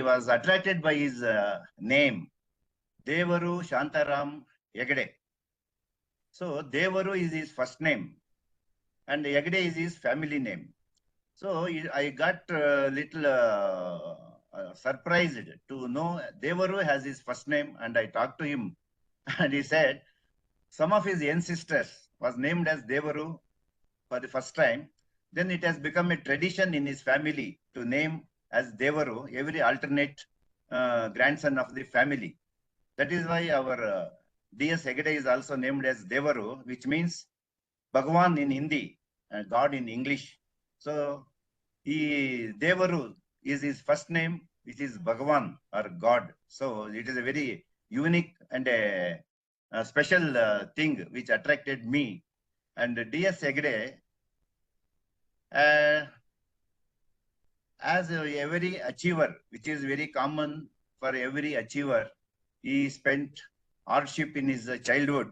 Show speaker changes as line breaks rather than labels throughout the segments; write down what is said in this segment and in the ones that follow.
was attracted by his name, Devaru Shantaram Yegde. So Devaru is his first name, and Yegde is his family name. So I got a little surprised to know Devaru has his first name, and I talked to him, and he said some of his ancestors was named as Devaru for the first time. Then it has become a tradition in his family to name as Devaru every alternate grandson of the family. That is why our DS Hegde is also named as Devaru, which means Bhagavan in Hindi and God in English. So Devaru is his first name, which is Bhagavan or God. So it is a very unique and a special thing which attracted me. And DS Hegde, as every achiever, which is very common for every achiever, he spent hardship in his childhood,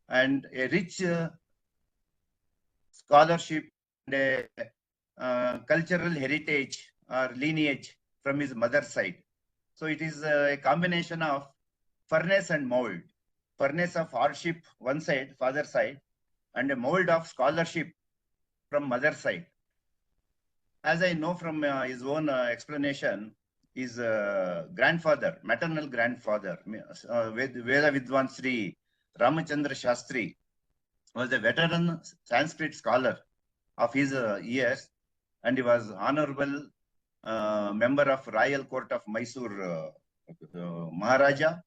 and a rich scholarship and a cultural heritage or lineage from his mother's side. So it is a combination of furnace and mold. Furnace of hardship one side, father side, and a mold of scholarship from mother side. As I know from his own explanation, his grandfather, maternal grandfather, Veda Vidwan Sri Ramachandra Shastri, was a veteran Sanskrit scholar of his years, and he was honorable member of Royal Court of Mysore Maharaja,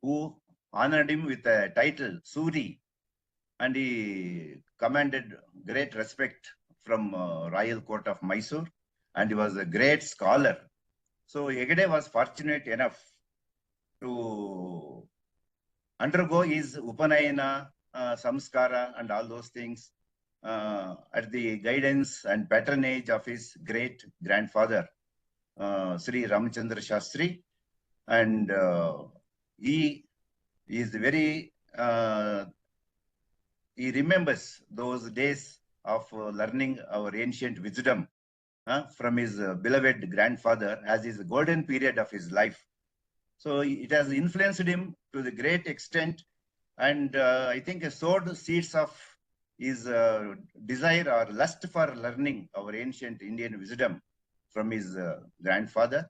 who honored him with a title Suri, and he commanded great respect from Royal Court of Mysore, and he was a great scholar. So Hegde was fortunate enough to undergo his Upanayana, Samskara, and all those things at the guidance and patronage of his great grandfather, Sri Ramachandra Shastri. And he is very, he remembers those days of learning our ancient wisdom from his beloved grandfather as his golden period of his life. So it has influenced him to the great extent, and I think sowed seeds of his desire or lust for learning our ancient Indian wisdom from his grandfather,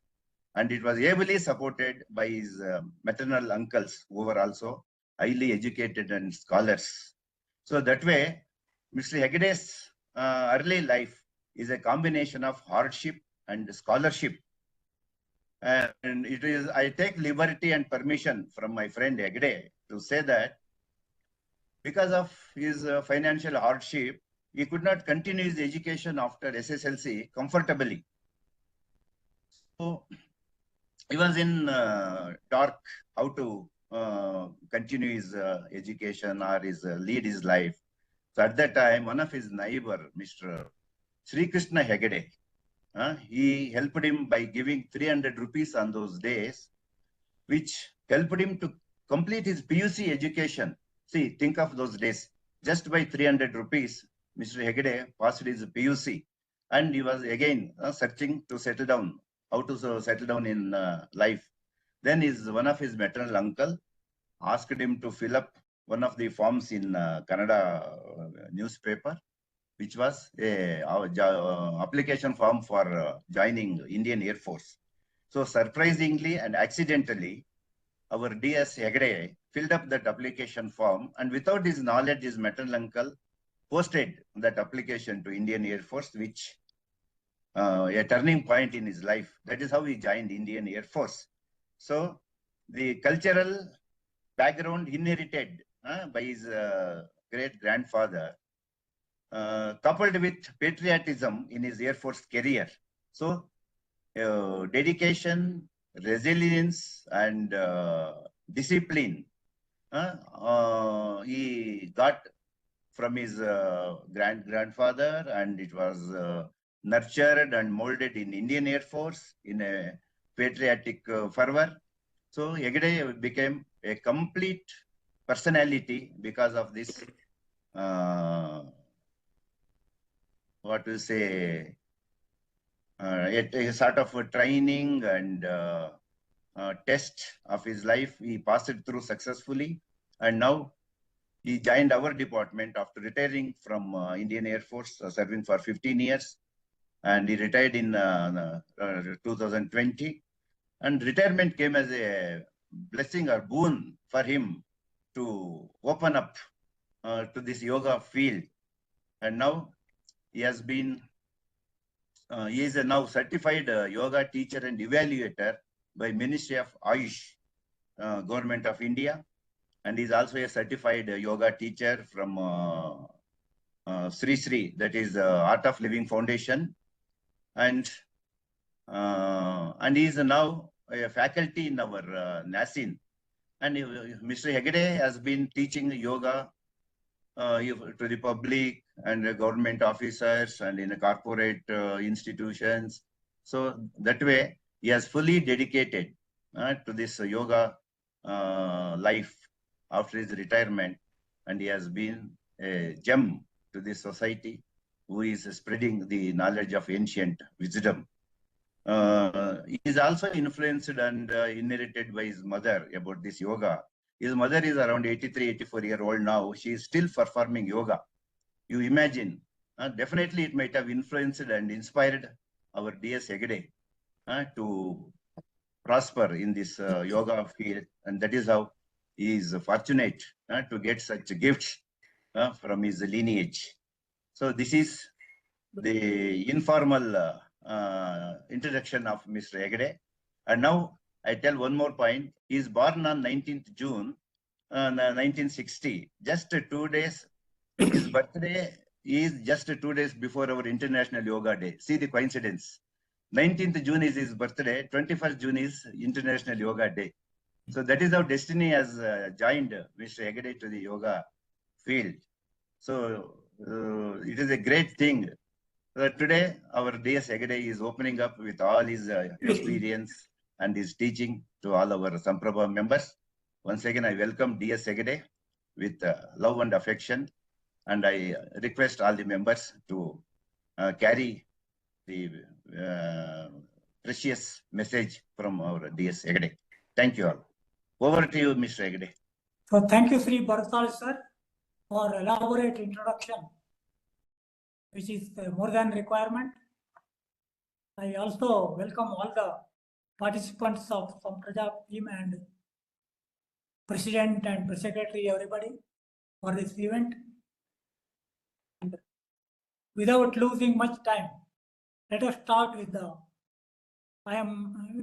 and it was ably supported by his maternal uncles, who were also highly educated and scholars. So that way, Mr. Hegde's early life is a combination of hardship and scholarship. And it is, I take liberty and permission from my friend Hegde to say that because of his financial hardship, he could not continue his education after SSLC comfortably. So he was in dark how to continue his education or his lead his life. So at that time, one of his neighbor, Mr. Sri Krishna Hegde, he helped him by giving 300 rupees on those days, which helped him to complete his PUC education. See, think of those days. Just by 300 rupees, Mr. Hegde passed his PUC, and he was again searching to settle down, how to settle down in life. Then one of his maternal uncle asked him to fill up one of the forms in Kannada newspaper, which was a application form for joining Indian Air Force. So surprisingly and accidentally, our DS Hegde filled up that application form, and without his knowledge, his maternal uncle posted that application to Indian Air Force, which a turning point in his life. That is how he joined Indian Air Force. So the cultural background inherited by his great grandfather, coupled with patriotism in his Air Force career. So dedication, resilience, and discipline he got from his grandfather, and it was nurtured and molded in Indian Air Force in a patriotic fervor. So Hegde became a complete personality because of this, what to say, a sort of a training and test of his life. He passed it through successfully, and now he joined our department after retiring from Indian Air Force, serving for 15 years. And he retired in 2020. And retirement came as a blessing or boon for him to open up to this yoga field. And now he has been, he is a now certified yoga teacher and evaluator by Ministry of Ayush, Government of India. And he's also a certified yoga teacher from Sri Sri, that is Art of Living Foundation. And he is now a faculty in our NASIN. And Mr. Hegde has been teaching yoga to the public and government officers and in corporate institutions. So that way, he has fully dedicated to this yoga life after his retirement, and he has been a gem to this society who is spreading the knowledge of ancient wisdom. He is also influenced and inherited by his mother about this yoga. His mother is around 83, 84-year-old now. She is still performing yoga. You imagine, definitely it might have influenced and inspired our DS Hegde to prosper in this yoga field. And that is how he is fortunate to get such gifts from his lineage. So this is the informal introduction of Mr. Hegde. And now I tell one more point. He is born on 19th June 1960. Just 2 days. His birthday is just 2 days before our International Yoga Day. See the coincidence. 19th June is his birthday. 21st June is International Yoga Day. So that is how destiny has joined Mr. Hegde to the yoga field. So it is a great thing. Today, our DS Hegde is opening up with all his experience and his teaching to all our Samprabha members. Once again, I welcome DS Hegde with love and affection, and I request all the members to carry the precious message from our DS Hegde. Thank you all. Over to you, Mr. Hegde.
So thank you, Sri Bharatal sir, for elaborate introduction, which is more than requirement. I also welcome all the participants of Samprabha team and President and Secretary, everybody, for this event. And without losing much time, let us start with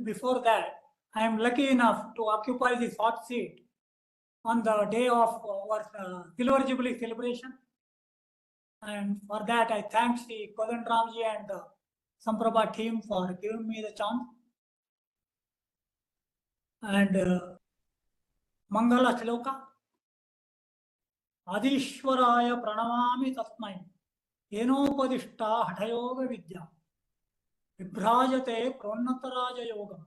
before that, I am lucky enough to occupy this hot seat on the day of our Silver Jubilee celebration. And for that, I thank Sri Kodan Ramji and the Samprabha team for giving me the chance. And Mangala Shloka. Adishwaraya pranamami tasmai enopadishta hathayoga vidya vibhrajate pranataraja yoga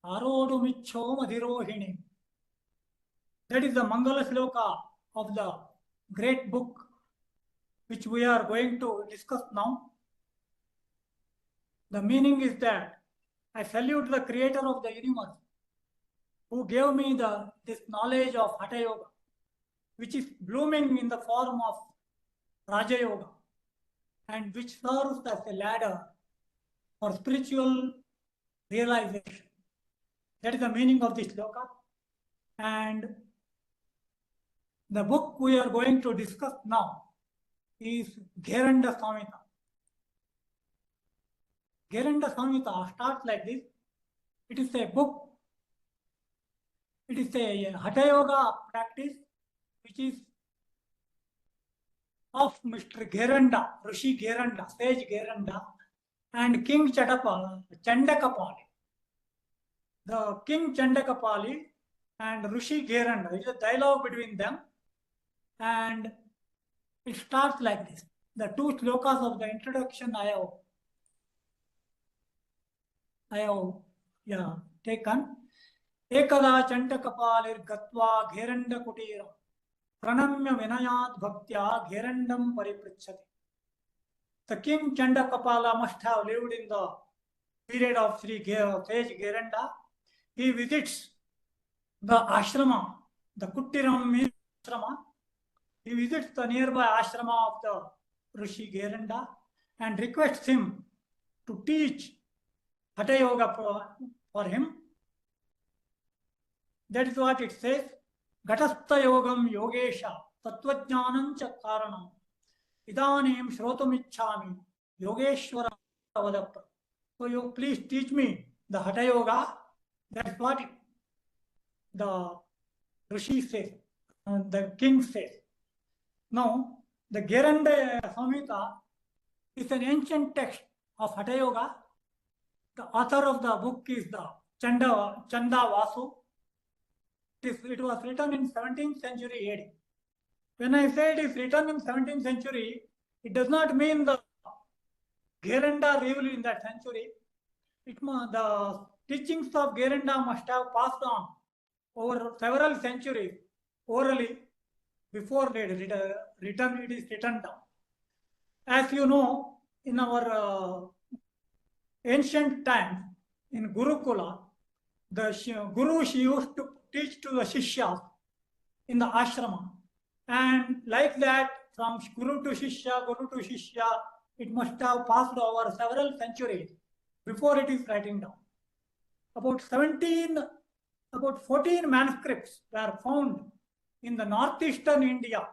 arodumicho madhirohini. That is the Mangala Shloka of the great book which we are going to discuss now. The meaning is that I salute the creator of the universe who gave me this knowledge of Hatha Yoga, which is blooming in the form of Raja Yoga and which serves as a ladder for spiritual realization. That is the meaning of this shloka. And the book we are going to discuss now is Gheranda Samhita. Gheranda Samhita starts like this. It is a book. It is a Hatha Yoga practice which is of Mr. Gheranda, Rishi Gheranda, Sage Gheranda, and King Chandakapali. The King Chandakapali and Rishi Gheranda. It is a dialogue between them, and it starts like this. The two shlokas of the introduction I have taken. Ekada Chandakapalir Gatva Gheranda Kutira Pranamya Vinayat Bhaktya Gherandam Pariprachati. The King Chandakapala must have lived in the period of Sage Gheranda, he visits the ashrama, the Kuttiram means ashrama. He visits the nearby ashrama of the Rishi Gheranda and requests him to teach Hatha Yoga for him. That is what it says. Ghatastha Yogam Yogesha Tattvajnanam cha Karanam Idanim Shrotumichhami Yogeshwara Vadappa. So you please teach me the Hatha Yoga. That's what the Rishi says, the king says. Now, the Gheranda Samhita is an ancient text of Hatha Yoga. The author of the book is the Chanda Vasu. It was written in 17th century AD. When I say it is written in 17th century, it does not mean the Gheranda ruled in that century. The teachings of Gheranda must have passed on over several centuries orally before it is written down. As you know, in our ancient times, in Gurukula, the Guru used to teach to the Shishyas in the ashrama. And like that, from Guru to Shishya, it must have passed over several centuries before it is writing down. About 14 manuscripts were found in the northeastern India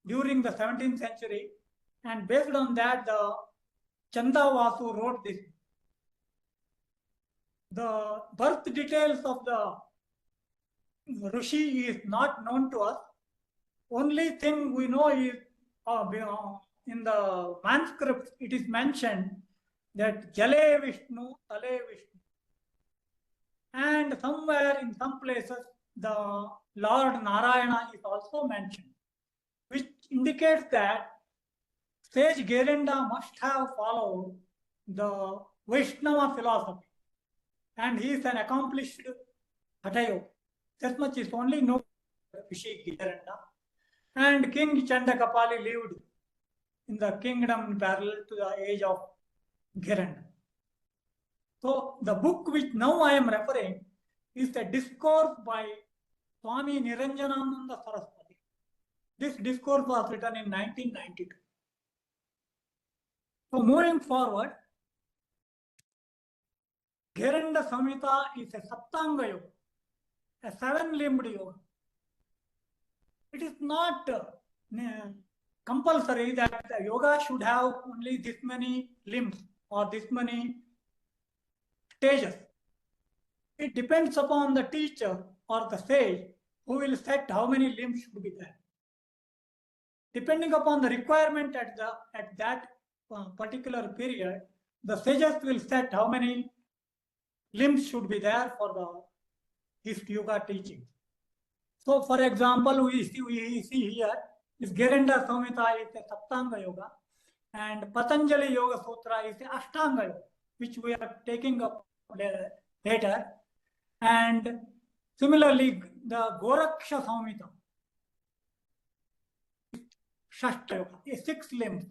during the 17th century, and based on that, the Chanda Vasu wrote this. The birth details of the Rishi is not known to us. Only thing we know is in the manuscript it is mentioned that Jale Vishnu, Tale Vishnu. And somewhere in some places the Lord Narayana is also mentioned, which indicates that Sage Gheranda must have followed the Vaishnava philosophy. And he is an accomplished Hatha Yoga. That much is only known to Rishi Gheranda. And King Chandakapali lived in the kingdom parallel to the age of Gheranda. So the book which now I am referring is a discourse by Swami Niranjanananda Saraswati. This discourse was written in 1992. So moving forward, Gheranda Samhita is a Saptanga Yoga, a 7-limbed yoga. It is not compulsory that the yoga should have only this many limbs or this many stages. It depends upon the teacher or the sage who will set how many limbs should be there. Depending upon the requirement at that particular period, the sages will set how many limbs should be there for his yoga teaching. So, for example, we see here this Gheranda Samhita is a Saptanga Yoga, and Patanjali Yoga Sutra is a Ashtanga Yoga, which we are taking up later. And similarly, the Goraksha Samhita, Shashta Yoga, is 6 limbs.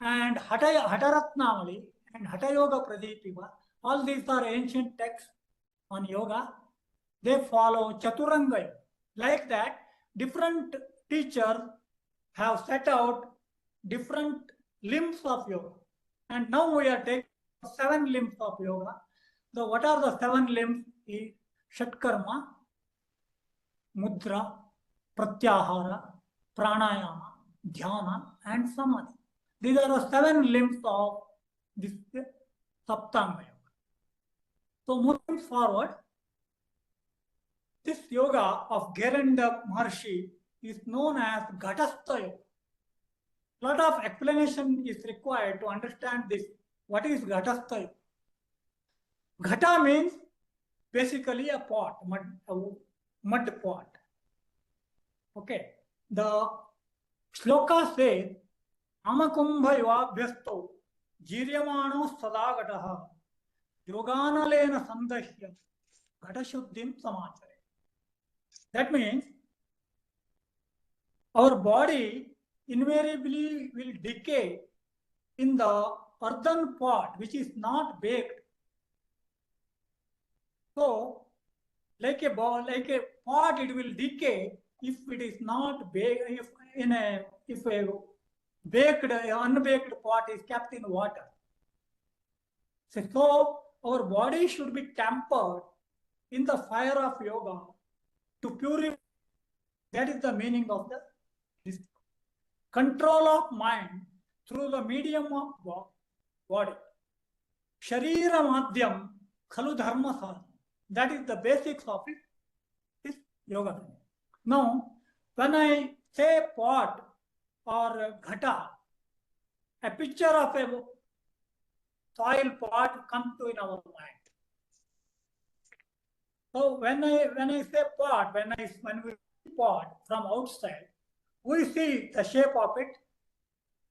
And Hatha Ratnamali and Hatha Yoga Pradeepiva, all these are ancient texts on yoga. They follow Chaturanga Yoga. Like that, different teachers have set out different limbs of yoga. And now we are taking 7 limbs of yoga. So what are the 7 limbs? Shatkarma, Mudra, Pratyahara, Pranayama, Dhyana, and Samadhi. These are the 7 limbs of this Saptanga Yoga. So moving forward, this yoga of Gheranda Maharshi is known as Ghatastha Yoga. A lot of explanation is required to understand this. What is Ghatastha Yoga? Ghata means basically a pot, mud pot. Okay. The shloka says, Amakumbha Yavabhyasto Jiryamano Sadagataha Yoganalena Sandahya Ghatashuddhim Samachare. That means our body invariably will decay in the earthen pot which is not baked. So, like a pot, it will decay if it is not baked. If a baked, unbaked pot is kept in water. So our body should be tempered in the fire of yoga to purify. That is the meaning of this control of mind through the medium of body. Sharira madhyam khalu dharma sadhana. That is the basics of it. Is yoga. Now, when I say pot or ghata, a picture of a soil pot comes to in our mind. So when I say pot, when we see pot from outside, we see the shape of it,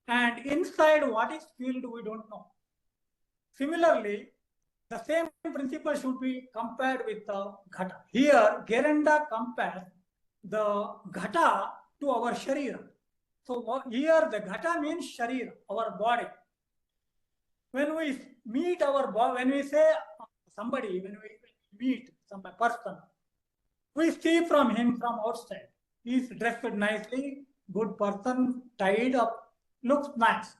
and inside what is filled we don't know. Similarly, the same principle should be compared with the ghata. Here, Gheranda compares the ghata to our sharira. So here the ghata means sharira, our body. When we meet our body, when we say somebody, when we meet some person, we see from him from outside. He is dressed nicely, good person, tied up, looks nice.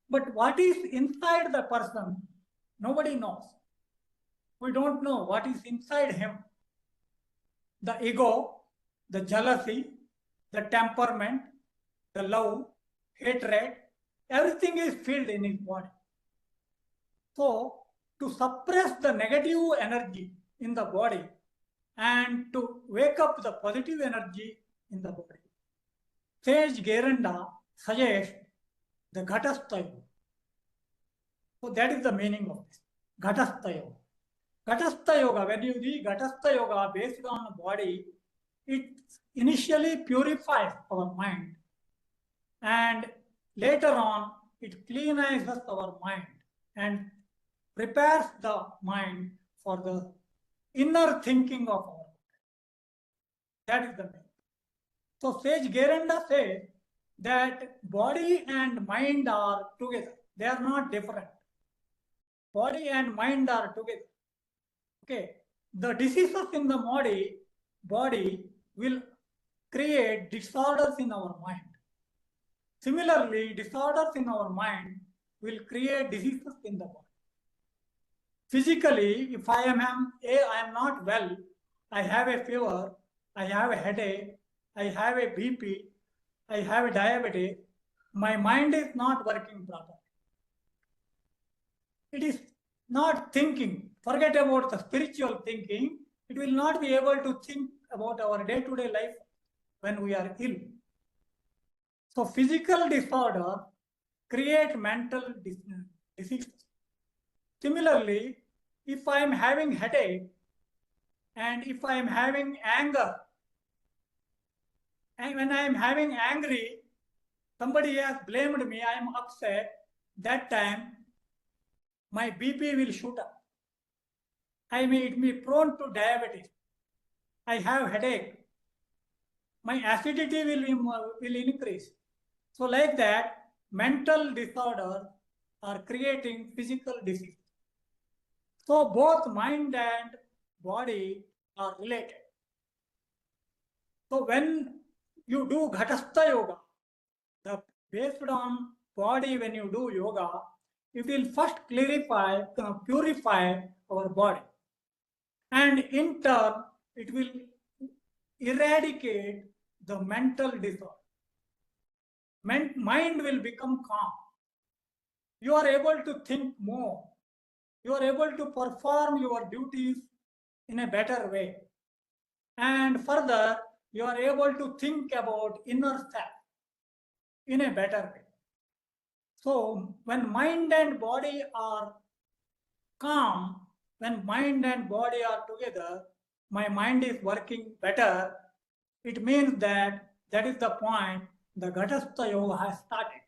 But what is inside the person, nobody knows. We don't know what is inside him. The ego, the jealousy, the temperament, the love, hatred, everything is filled in his body. So, to suppress the negative energy in the body and to wake up the positive energy in the body, Sage Gheranda suggests the Ghatastha Yoga. So that is the meaning of this, Ghatastha Yoga. Ghatastha Yoga, when you read Ghatastha Yoga based on the body, it initially purifies our mind and later on it cleanses our mind and prepares the mind for the inner thinking of our mind. That is the meaning. So Sage Gheranda says that body and mind are together. They are not different. Body and mind are together. Okay. The diseases in the body will create disorders in our mind. Similarly, disorders in our mind will create diseases in the body. Physically, if I am not well, I have a fever, I have a headache, I have a BP, I have a diabetes, my mind is not working properly. It is not thinking. Forget about the spiritual thinking. It will not be able to think about our day-to-day life when we are ill. So physical disorder create mental diseases. Similarly, if I am having headache and if I am having anger, and when I am having angry, somebody has blamed me, I am upset, that time my BP will shoot up. I may be prone to diabetes. I have headache. My acidity will increase. So like that, mental disorders are creating physical disease. So both mind and body are related. So when you do Ghatastha Yoga, based on body, when you do yoga, it will first purify our body. And in turn, it will eradicate the mental disorder. Mind will become calm. You are able to think more. You are able to perform your duties in a better way. And further, you are able to think about inner self in a better way. So when mind and body are calm, when mind and body are together, my mind is working better. It means that is the point the Ghatastha Yoga has started.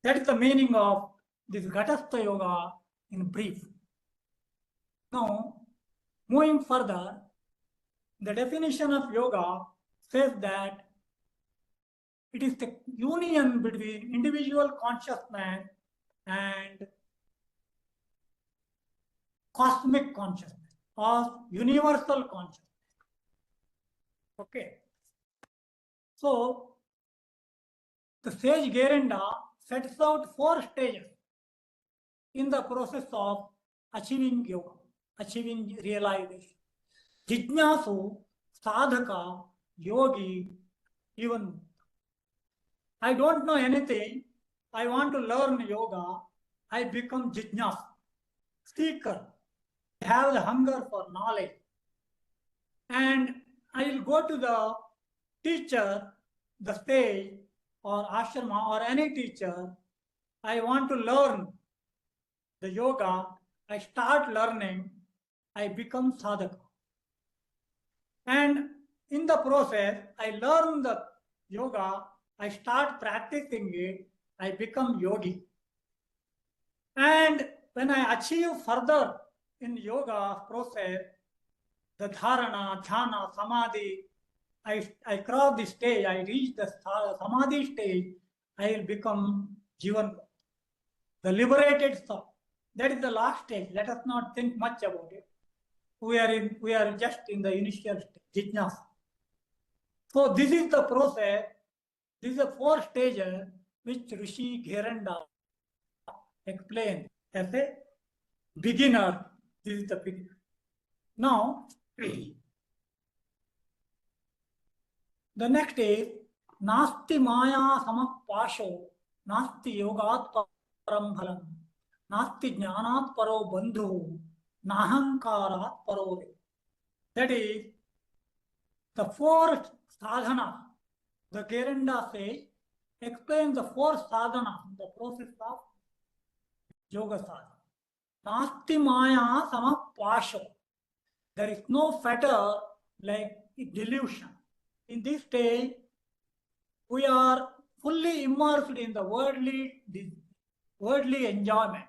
That is the meaning of this Ghatastha Yoga in brief. Now, moving further, the definition of yoga says that it is the union between individual consciousness and cosmic consciousness or universal consciousness. Okay. So, the sage Gheranda sets out 4 stages in the process of achieving yoga, achieving realization. Jijnasu, sadhaka, yogi, even. I don't know anything. I want to learn yoga. I become jijnasu, seeker. I have the hunger for knowledge. And I will go to the teacher, the sage, or ashrama, or any teacher. I want to learn the yoga. I start learning. I become sadhaka. And in the process, I learn the yoga. I start practicing it. I become yogi. And when I achieve further in yoga process, the dharana, dhyana, samadhi, I cross the stage, I reach the samadhi stage, I will become jivan, the liberated soul. That is the last stage. Let us not think much about it. We are just in the initial stage, jijnasa. So this is the process. This is the 4 stages which Rishi Gheranda explained as a beginner. This is the beginner. Now, the next is Nasti Maya Samapasho, Nasti Yogat Param Bhalam, Nasti Jnanat Paro Bandhu, Nahankarat Paro. That is the 4 sadhana. The Gheranda says, explains the 4 sadhana, the process of yoga sadhana. Nasti Maya Samapasho. There is no fetter like delusion. In this stage, we are fully immersed in the worldly enjoyment.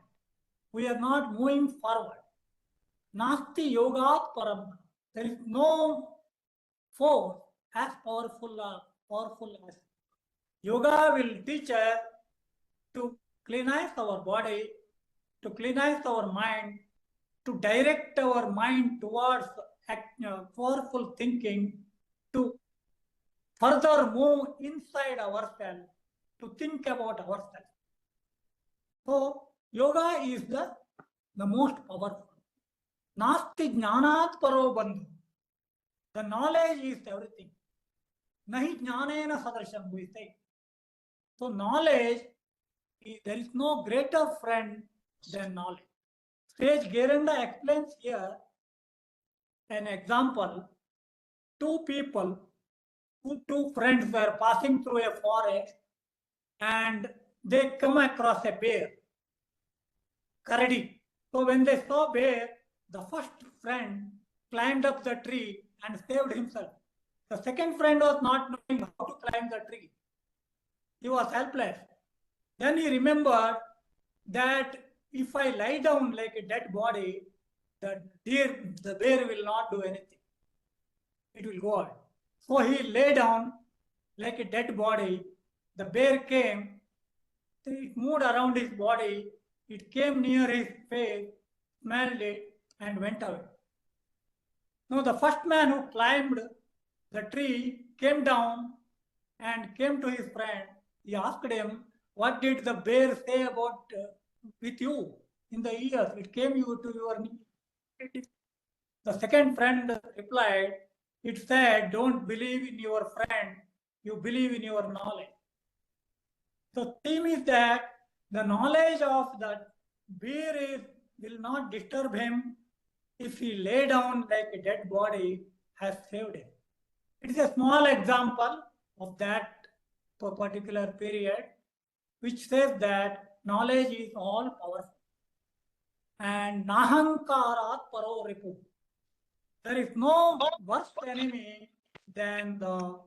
We are not moving forward. Nasti yogat param. There is no force as powerful as yoga will teach us to cleanse our body, to cleanse our mind, to direct our mind towards powerful thinking, to further move inside ourselves, to think about ourselves. So, yoga is the most powerful. Nasti jnanat paro bandhu. The knowledge is everything. Nahi jnanena sadrasham, we say. So, knowledge, there is no greater friend than knowledge. Sage Gheranda explains here an example. 2 people, 2 friends were passing through a forest and they come across a bear, karadi. So when they saw bear, the first friend climbed up the tree and saved himself. The second friend was not knowing how to climb the tree. He was helpless. Then he remembered that if I lie down like a dead body, the bear will not do anything. It will go on. So he lay down like a dead body. The bear came. It moved around his body. It came near his face, smelled it, and went away. Now the first man who climbed the tree came down and came to his friend. He asked him, what did the bear say about with you in the ears? It came to your knee. The second friend replied, it said, don't believe in your friend, you believe in your knowledge. The theme is that the knowledge of that bear will not disturb him if he lay down like a dead body has saved him. It is a small example of that particular period, which says that knowledge is all powerful. And nahankarat paro ripu. There is no worse enemy than the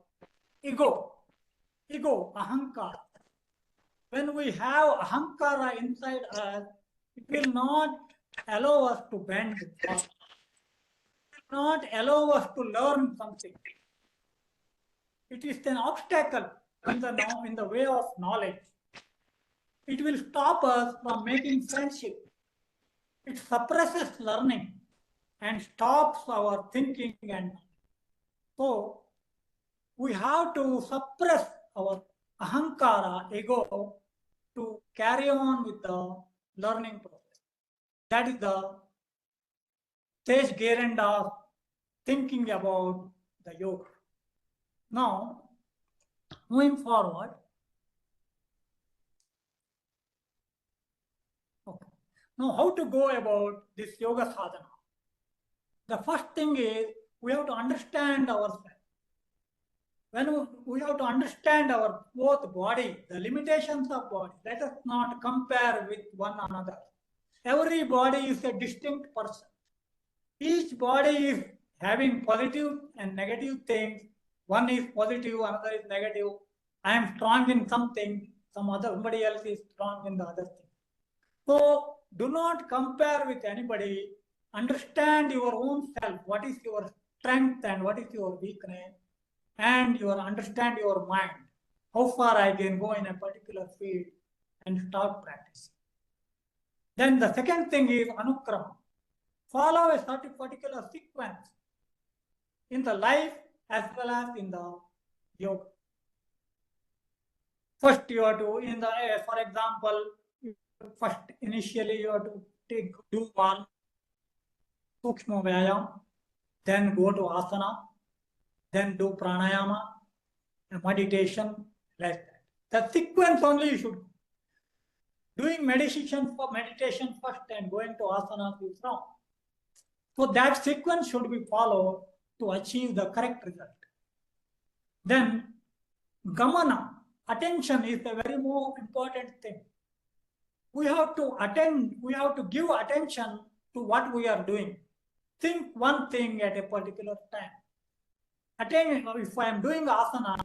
ego, ahankara. When we have ahankara inside us, it will not allow us to bend. It will not allow us to learn something. It is an obstacle in the way of knowledge. it will stop us from making friendship. It suppresses learning and stops our thinking. And so we have to suppress our ahankara, ego, to carry on with the learning process. That is the stage Gheranda thinking about the yoga. Now, moving forward, okay. Now how to go about this yoga sadhana? The first thing is we have to understand ourselves. When we have to understand our both body, the limitations of body, let us not compare with one another. Every body is a distinct person. Each body is having positive and negative things. One is positive, another is negative. I am strong in something, somebody else is strong in the other thing. So do not compare with anybody. Understand your own self. What is your strength and what is your weakness? And understand your mind. How far I can go in a particular field and start practicing. Then the second thing is anukrama. Follow a certain particular sequence in the life as well as in the yoga. First, you have to, for example, first initially you have to do one sukshma vyayam, then go to asana, then do pranayama, meditation, like that. The sequence only you should. Doing meditation first and going to asana is wrong. So that sequence should be followed to achieve the correct result. Then gamana, attention is a very more important thing. We have to give attention to what we are doing. Think one thing at a particular time. If I am doing asana,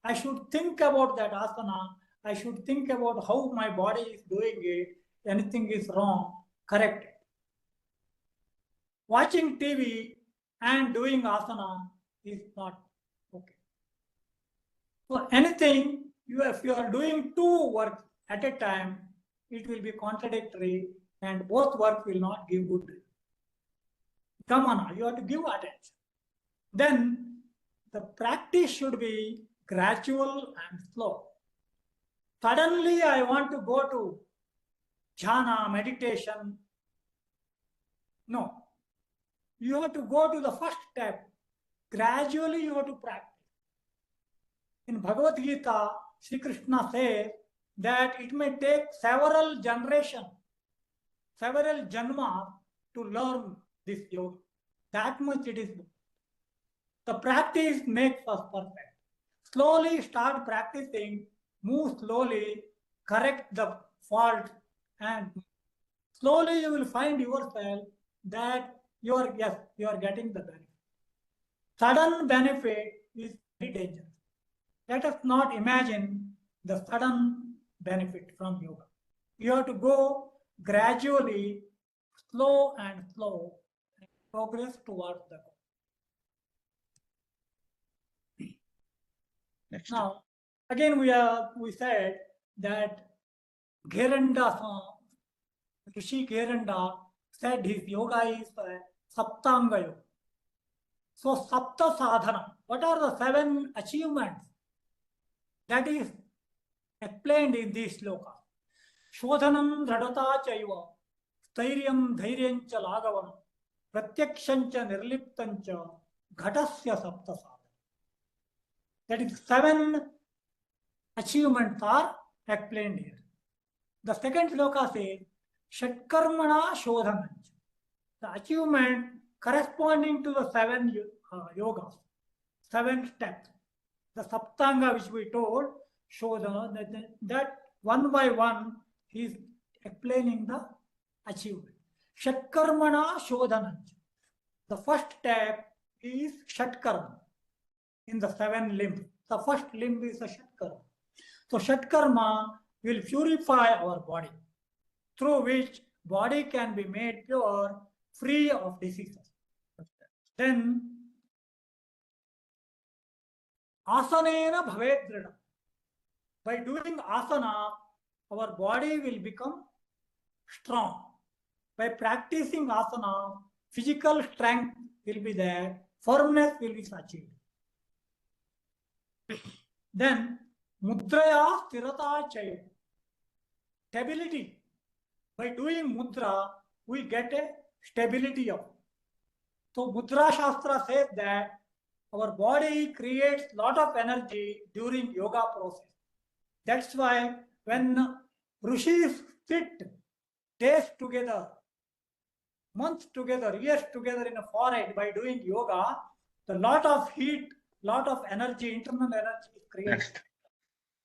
I should think about that asana. I should think about how my body is doing it. Anything is wrong, correct it. Watching TV and doing asana is not okay. So anything, if you are doing two works at a time, it will be contradictory and both work will not give good. Gamana, you have to give attention. Then the practice should be gradual and slow. Suddenly I want to go to jhana, meditation. No. You have to go to the first step. Gradually you have to practice. In BhagavadGita, Sri Krishna says that it may take several generations, several janmas to learn this yoga. That much it is. The practice makes us perfect. Slowly start practicing, move slowly, correct the fault, and slowly you will find yourself that you are getting the benefit. Sudden benefit is very dangerous. Let us not imagine the sudden benefit from yoga. You have to go gradually, slow and slow, and progress towards the goal.
Next.
Now, again we said that Rishi Gheranda said his yoga is Saptanga Yoga. So Sapta Sadhana, what are the 7 achievements? That is explained in this sloka. Shodhanam dradata chaiva, stairyam dhairyam cha lagavam, pratyaksham cha nirliptam cha, ghatasya sapta sadhana. That is 7 achievements are explained here. The second sloka says, Shatkarmana Shodhanam. The achievement corresponding to the 7 yogas, 7 steps. The Saptanga which we told, Shodhana, that one by one he is explaining the achievement. Shatkarmana Shodhanam. The first step is Shatkarma in the 7 limbs. The first limb is the Shatkarma. So Shatkarma will purify our body, through which body can be made pure, free of diseases. Then asanena bhavet drida. By doing asana, our body will become strong. By practicing asana, physical strength will be there, firmness will be achieved. Then, mudraya sthirata chaya. Stability. By doing mudra, we get a stability of. So, Mudra Shastra says that our body creates lot of energy during yoga process. That's why when rishis sit days together, months together, years together in a forest by doing yoga, the lot of heat, lot of energy, internal energy is created.
Next.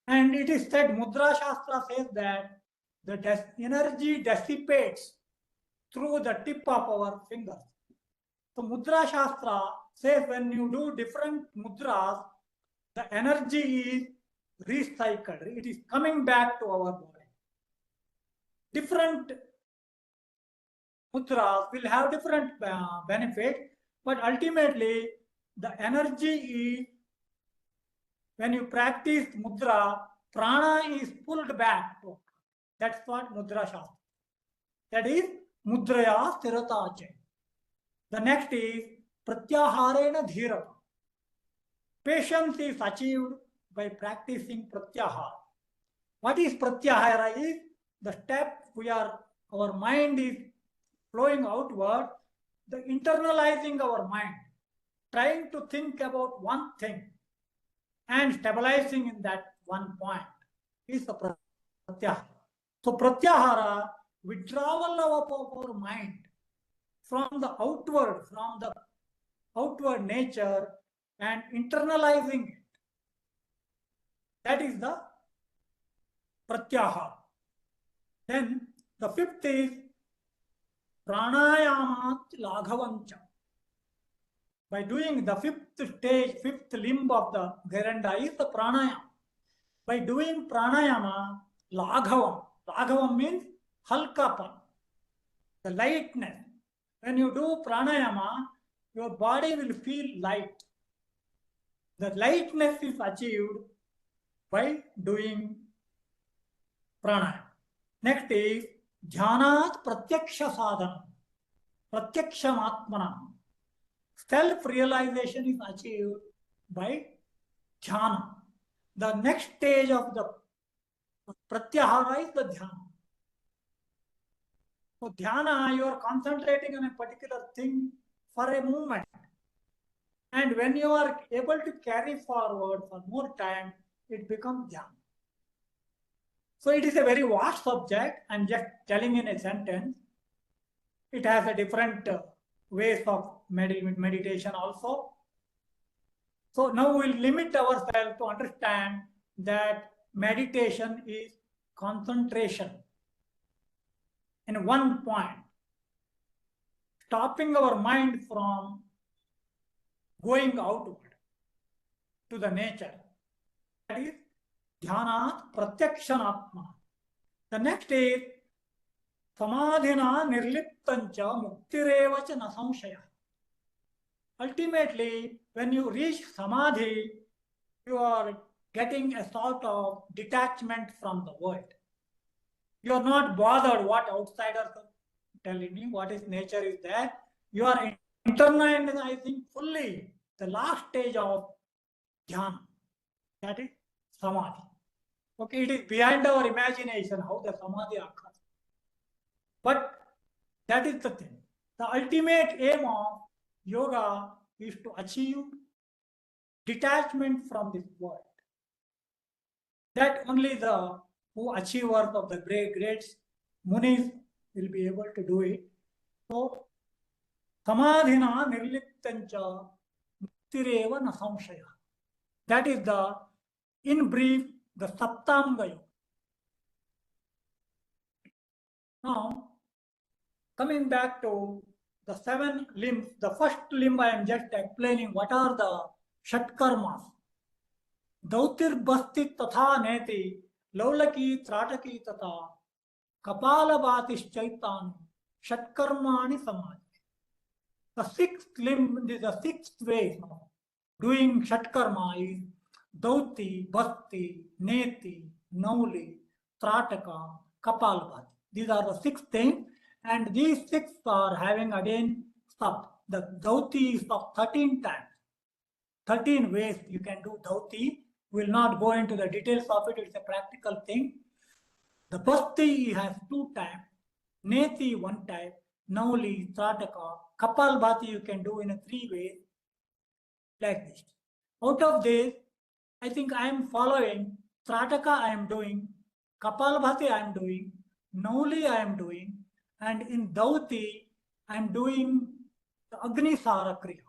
And it is said, Mudra Shastra says that the energy dissipates through the tip of our fingers. So Mudra Shastra says when you do different mudras, the energy is recycled. It is coming back to our body. Different mudras will have different benefits, but ultimately the energy is, when you practice mudra, prana is pulled back. That's what Mudra Shastra. That is Mudraya Sthirata Chaya. The next is Pratyaharena Dhirata. Patience is achieved by practicing Pratyahara. What is Pratyahara? Is the step our mind is flowing outward, the internalizing our mind, trying to think about one thing and stabilizing in that one point is the Pratyahara. So Pratyahara, withdrawal of our mind from the outward nature and internalizing it. That is the Pratyahara. Then the fifth is Pranayamat Laghavancha. By doing the fifth limb of the Gheranda is the pranayama. By doing pranayama, Laghavam. Laghavam means halkapan, the lightness. When you do pranayama, your body will feel light. The lightness is achieved by doing pranayama. Next is Dhyanat Pratyaksha Sadhana. Pratyakshamatmana. Self-realization is achieved by dhyana. The next stage of the pratyahara is the dhyana. So dhyana, you are concentrating on a particular thing for a moment. And when you are able to carry forward for more time, it becomes dhyana. So it is a very vast subject. I'm just telling in a sentence. It has a different ways of meditation also. So now we'll limit ourselves to understand that meditation is concentration in one point, stopping our mind from going outward to the nature. That is Dhyanat Pratyakshanatma. The next is Samadhina Nirliptancha Muktirevacha Nasamshaya. Ultimately, when you reach Samadhi, you are getting a sort of detachment from the world. You are not bothered what outsiders are telling you, what is nature is there. You are internalizing fully the last stage of dhyana. That is Samadhi. Okay, it is behind our imagination how the Samadhi occurs. But that is the thing. The ultimate aim of yoga is to achieve detachment from this world. That only the achievers of the great munis will be able to do it. So, Samadhina Nirliptancha Muktireva Nasamshaya. That is the, in brief, the Saptanga Yoga. Now, coming back to the 7 limbs, the first limb I am just explaining what are the Shat Karmas. Dautir Basti Tatha Neti, Laulaki Trataki Tata, Kapala Bhatis Chaitan, Shat Karmani Samadhi. The 6th limb, the 6th way of doing Shat Karma is Dauti, Bhakti, Neti, Nauli, Trataka, Kapalabhati. These are the 6 things, and these 6 are having again sub. The dhauti is of 13 times. 13 ways you can do dhauti. We will not go into the details of it. It's a practical thing. The bhakti has 2 times. Neti 1 time. Nauli, Trataka, Kapalabhati you can do in a 3 ways. Like this. Out of this, I think I am following Trataka I am doing, Kapalabhati I am doing, Nauli I am doing, and in dhauti I am doing the Agnisara Kriya.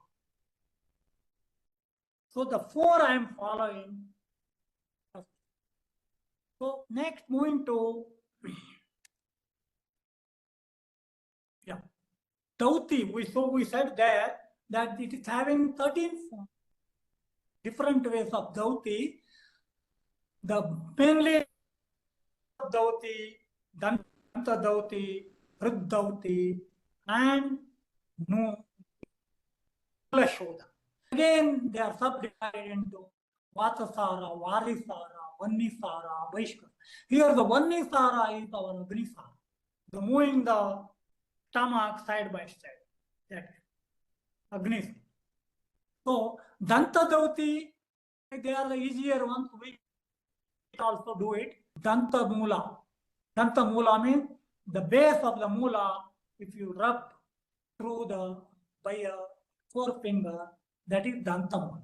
So the 4 I am following. So next moving to dhauti. We said there that it is having 13 different ways of dhauti. The mainly dhauti, danta dhauti, hrud dhauti, and mula shodha. Again, they are subdivided into Vatasara, Varisara, Vannisara, Vaishkara. Here the Vannisara is our Agnisara, the moving the stomach side by side. That Agnisara. So Danta dhauti, they are the easier ones. We also do it. Danta Mula. Danta Mula means the base of the Mula, if you rub through by a forefinger, that is Danta Mula.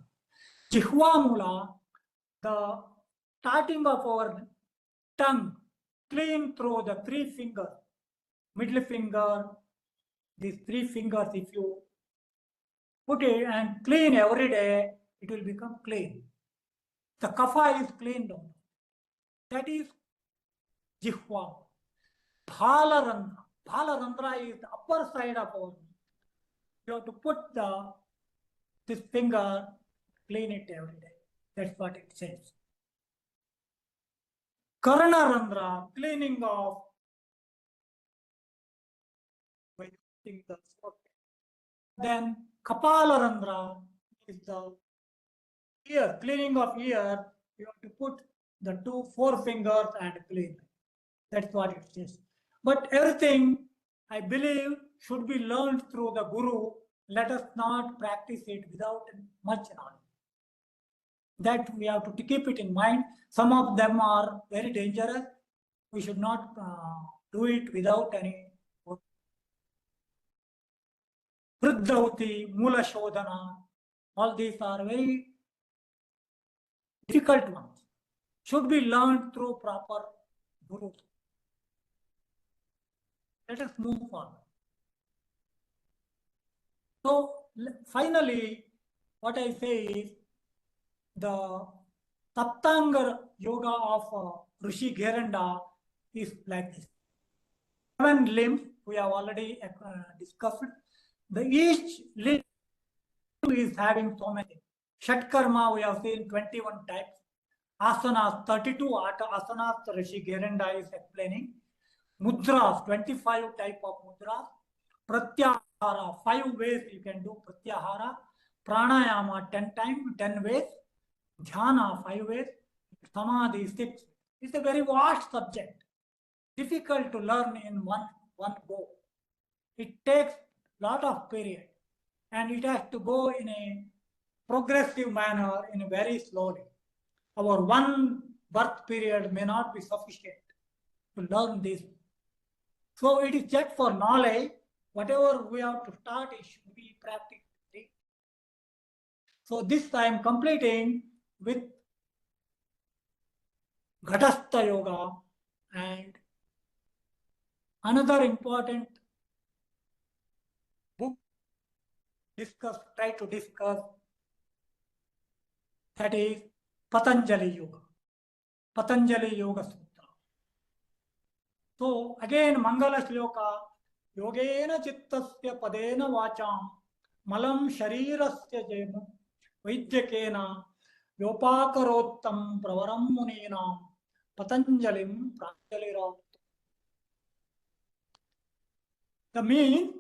Jihva Mula, the starting of our tongue, clean through the 3 fingers, middle finger, these 3 fingers, if you put it and clean every day, it will become clean. The kapha is cleaned down. That is Jihva. Bhalarandra. Bhalarandra is the upper side of our. You have to put this finger, clean it every day. That's what it says. Karnarandra, cleaning of by using the foot. Then Kapalarandra is the ear, cleaning of ear. You have to put the 2 forefingers and clean. That's what it says. But everything, I believe, should be learned through the Guru. Let us not practice it without much knowledge. That we have to keep it in mind. Some of them are very dangerous. We should not do it without any. Vriddhauti, Mula Shodhana, all these are very difficult ones. Should be learned through proper Guru. Let us move on. So finally, what I say is the Saptanga Yoga of Rishi Gheranda is like this. 7 limbs we have already discussed. Each limb is having so many. Shatkarma we have seen 21 types. Asanas, 32 asanas Rishi Gheranda is explaining. Mudras, 25 type of mudras. Pratyahara, 5 ways you can do Pratyahara. Pranayama, 10 times, 10 ways. Dhyana, 5 ways. Samadhi, 6. It's a very vast subject. Difficult to learn in one go. It takes lot of period, and it has to go in a progressive manner, in a very slowly. Our one birth period may not be sufficient to learn this. So it is just for knowledge. Whatever we have to start, it should be practiced. So this I am completing with Ghatastha Yoga, and another important book try to discuss, that is Patanjali Yoga. Patanjali Yoga Sutras. So again, Mangala Shloka, Yogena Chittasya Padena Vacham, Malam Sharirasya Jemu, Vidyakena, Yopakarottam Pravaram Muninam, Patanjalim Pranjalira. The mean,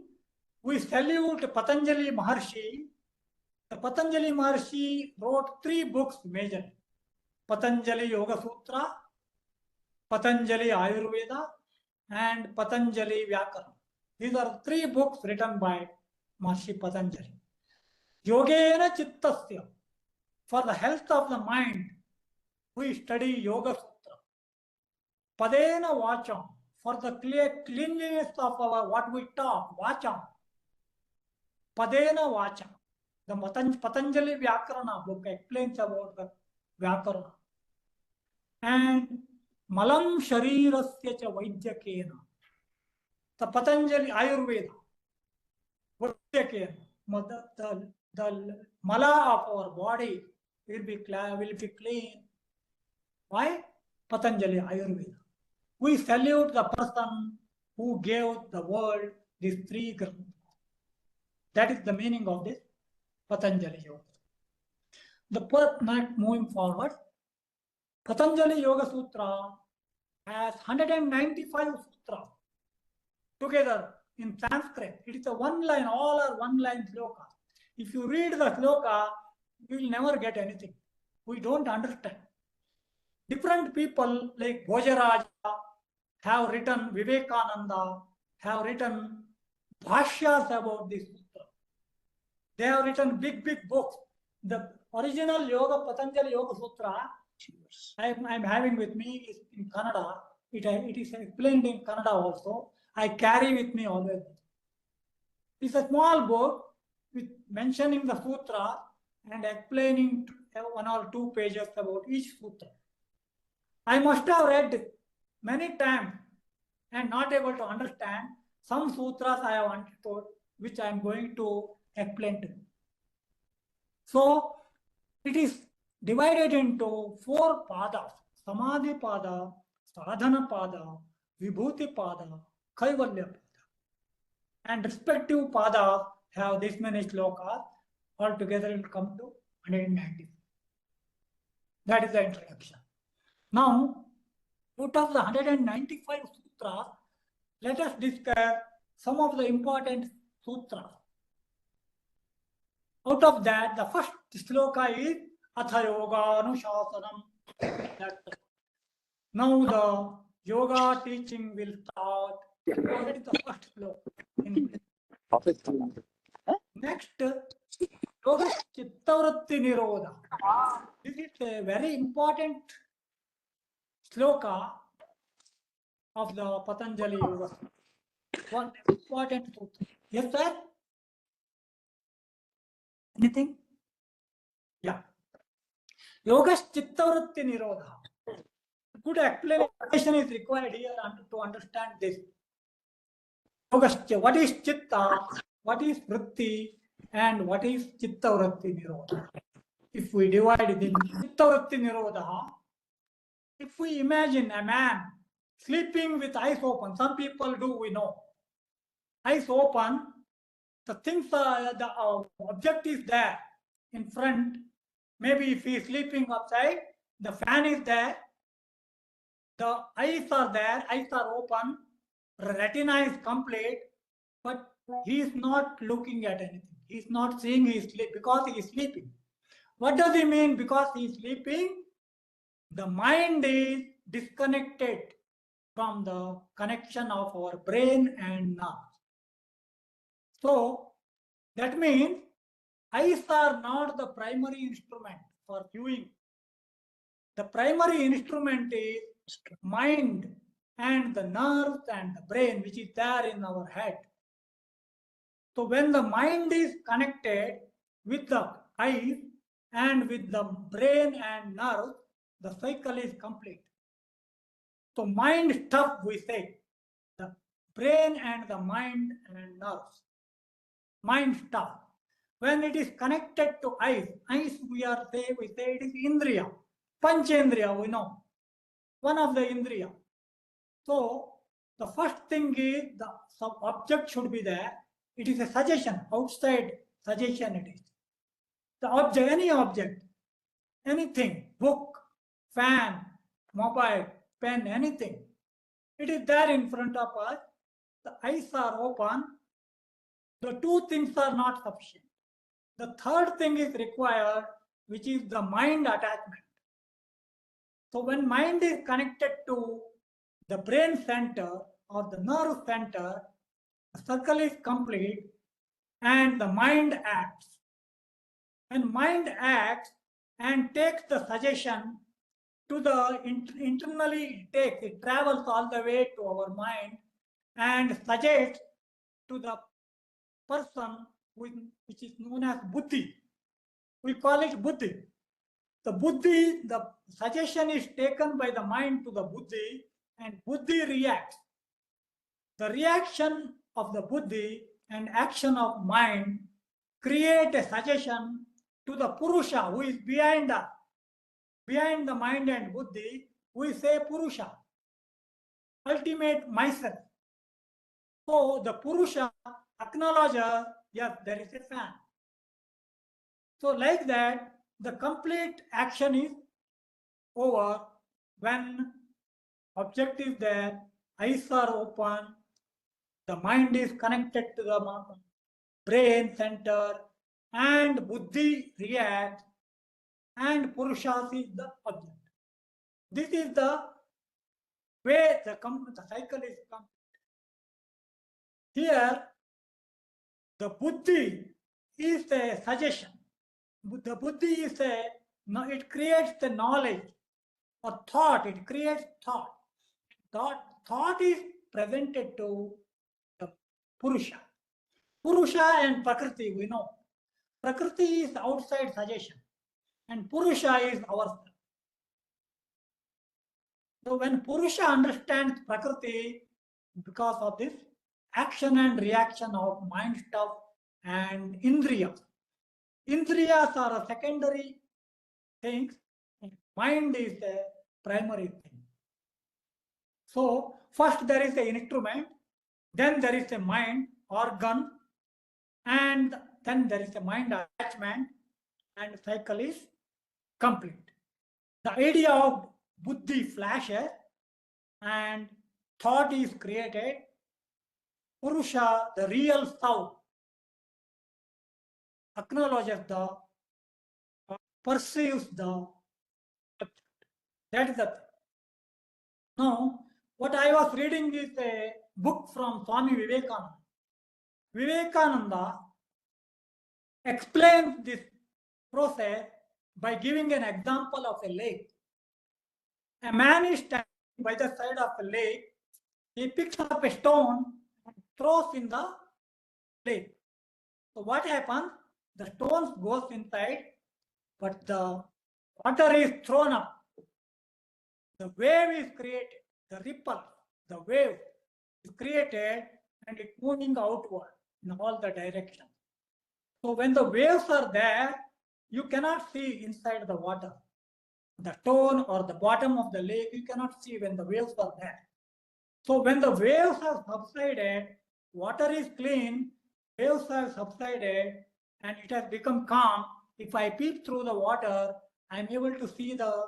we salute Patanjali Maharshi. The Patanjali Maharshi wrote 3 books majorly. Patanjali Yoga Sutra, Patanjali Ayurveda, and Patanjali Vyakarana. These are 3 books written by Maharishi Patanjali. Yogena Chittasya, for the health of the mind, we study Yoga Sutra. Padena Vacham, for the cleanliness of our what we talk, Vacham. Padena Vacham. The Patanjali Vyakarana book explains about the Vyakarana. And Malam Sharirasya cha Vaidyakena. The Patanjali Ayurveda. Vaidyakena. The mala of our body will be clean. Why? Patanjali Ayurveda. We salute the person who gave the world these 3 granthas. That is the meaning of this Patanjali Yoga. The moving forward, Patanjali Yoga Sutra has 195 sutras together in Sanskrit. It is a one line, all are one line sloka. If you read the sloka, you will never get anything. We don't understand. Different people like Bhojaraja have written, Vivekananda have written bhashyas about this sutra. They have written big books. The original Yoga, Patanjali Yoga Sutra, I'm having with me is in Kannada. It is explained in Kannada also. I carry with me always. It's a small book with mentioning the sutra and explaining 1 or 2 pages about each sutra. I must have read many times and not able to understand. Some sutras I have understood, which I am going to explain to you. So, it is divided into 4 padas: Samadhi pada, Sadhana pada, Vibhuti pada, Kaivalya pada. And respective padas have this many slokas. Altogether it will come to 190. That is the introduction. Now, out of the 195 sutras, let us discuss some of the important sutras. Out of that, the first sloka is Atha Yoga Anushasanam. Now the yoga teaching will start. That is the first sloka. Next, Yoga Chitta Vritti Nirodha. This is a very important sloka of the Patanjali Yoga. One important sutra. Yes, sir? Anything? Yeah. Yoga Chitta Vritti Nirodha. Good explanation is required here to understand this. Yoga, what is Chitta, what is Vritti, and what is Chitta Vritti Nirodha? If we divide it in Chitta Vritti Nirodha, if we imagine a man sleeping with eyes open, some people do, we know. Eyes open, the things, the object is there in front. Maybe if he is sleeping upside, the fan is there, the eyes are there, eyes are open, retina is complete, but he is not looking at anything. He is not seeing, he is sleeping because he is sleeping. What does he mean? Because he is sleeping, the mind is disconnected from the connection of our brain and nerves. So that means eyes are not the primary instrument for viewing. The primary instrument is mind and the nerves and the brain, which is there in our head. So when the mind is connected with the eyes and with the brain and nerves, the cycle is complete. So mind stuff, we say, the brain and the mind and nerves. Mind stuff. When it is connected to eyes we say it is Indriya. Panchendriya, we know. One of the Indriya. So the first thing is the object should be there. It is a suggestion, outside suggestion it is. The object, any object, anything, book, fan, mobile, pen, anything. It is there in front of us. The eyes are open. The 2 things are not sufficient. The third thing is required, which is the mind attachment. So when mind is connected to the brain center or the nerve center, the circle is complete and the mind acts. When mind acts and takes the suggestion to the internally, it travels all the way to our mind and suggests to the person which is known as buddhi. We call it buddhi. The buddhi, the suggestion is taken by the mind to the buddhi and buddhi reacts. The reaction of the buddhi and action of mind create a suggestion to the Purusha who is behind the mind and buddhi. We say Purusha, ultimate myself. So the Purusha acknowledges, yes, there is a fan. So like that, the complete action is over when object is there, eyes are open, the mind is connected to the brain center, and buddhi reacts, and Purusha is the object. This is the way the cycle is complete. Here, the buddhi is a suggestion. The buddhi is it creates the knowledge or thought. It creates thought. Thought is presented to the Purusha. Purusha and Prakriti, we know. Prakriti is outside suggestion and Purusha is ourself. So when Purusha understands Prakriti, because of this action and reaction of mind stuff and Indriyas. Indriyas are a secondary things, and mind is the primary thing. So first there is an instrument, then there is a mind organ, and then there is a mind attachment, and cycle is complete. The idea of buddhi flashes and thought is created. Purusha, the real self, acknowledges the, perceives the object. That is the thing. Now, what I was reading is a book from Swami Vivekananda. Vivekananda explains this process by giving an example of a lake. A man is standing by the side of a lake. He picks up a stone and throws in the lake. So what happens? The stone goes inside, but the water is thrown up. The wave is created. The ripple, the wave is created and it's moving outward in all the directions. So when the waves are there, you cannot see inside the water. The stone or the bottom of the lake, you cannot see when the waves are there. So when the waves have subsided, water is clean, waves have subsided, and it has become calm. If I peep through the water, I am able to see the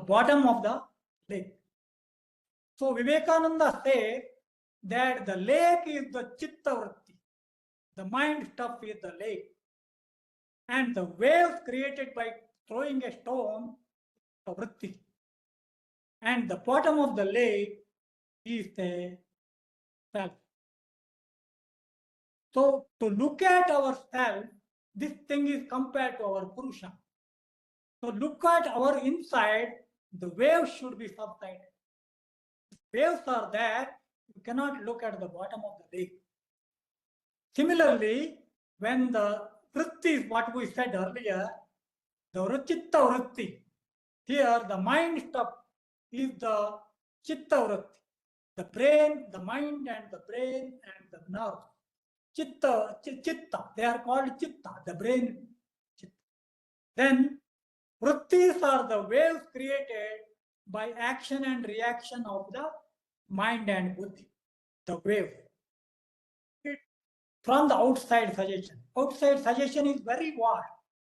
bottom of the lake. So Vivekananda says that the lake is the Chitta Vritti. The mind stuff is the lake. And the waves created by throwing a stone, the vritti. And the bottom of the lake is the self. So to look at ourselves, this thing is compared to our Purusha. So look at our inside, the waves should be subsided. If waves are there, you cannot look at the bottom of the lake. Similarly, when the vritti is what we said earlier, the Chitta Vritti, here the mind stuff is the Chitta Vritti. The brain, the mind and the brain and the nerve. Chitta, they are called Chitta, the brain. Chitta. Then Vrittis are the waves created by action and reaction of the mind and buddhi, the wave. From the outside suggestion. Outside suggestion is very vast.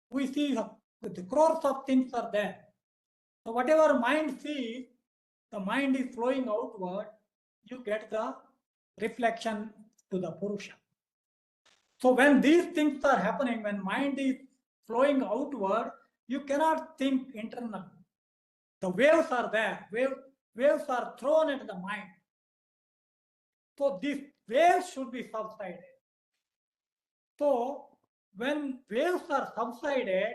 We see the crores of things are there. So whatever mind sees, the mind is flowing outward, you get the reflection to the Purusha. So when these things are happening, when mind is flowing outward, you cannot think internally. The waves are there. waves are thrown at the mind. So these waves should be subsided. So when waves are subsided,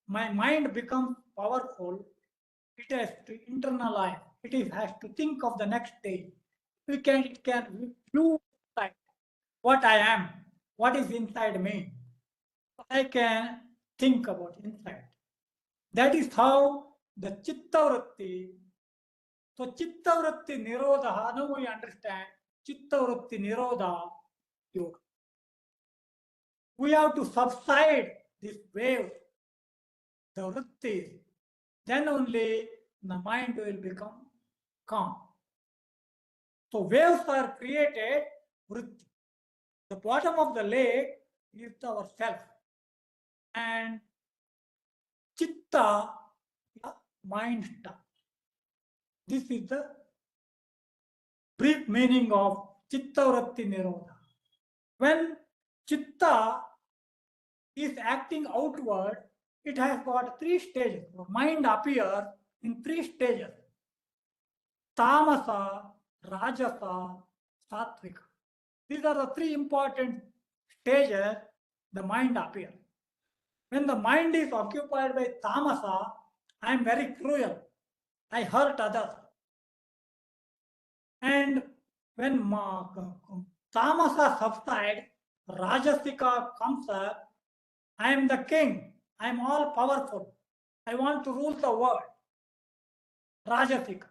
my mind becomes powerful. It has to internalize. It has to think of the next stage. It can view what I am, what is inside me. I can think about inside. That is how the Chitta Vritti. So Chitta Vritti Nirodha, now we understand Chitta Vritti Nirodha Yoga. We have to subside this wave, the vrittis. Then only the mind will become calm. So waves are created, vritti. The bottom of the lake is our self. And chitta, mind stuff. This is the brief meaning of Chitta Vritti Nirodha. When chitta is acting outward, it has got 3 stages. Mind appears in 3 stages. Tamasa, Rajasa, Satvika. These are the 3 important stages the mind appears. When the mind is occupied by tamasa, I am very cruel. I hurt others. And when tamasa subsides, Rajasika comes up, I am the king. I am all powerful. I want to rule the world. Rajasika.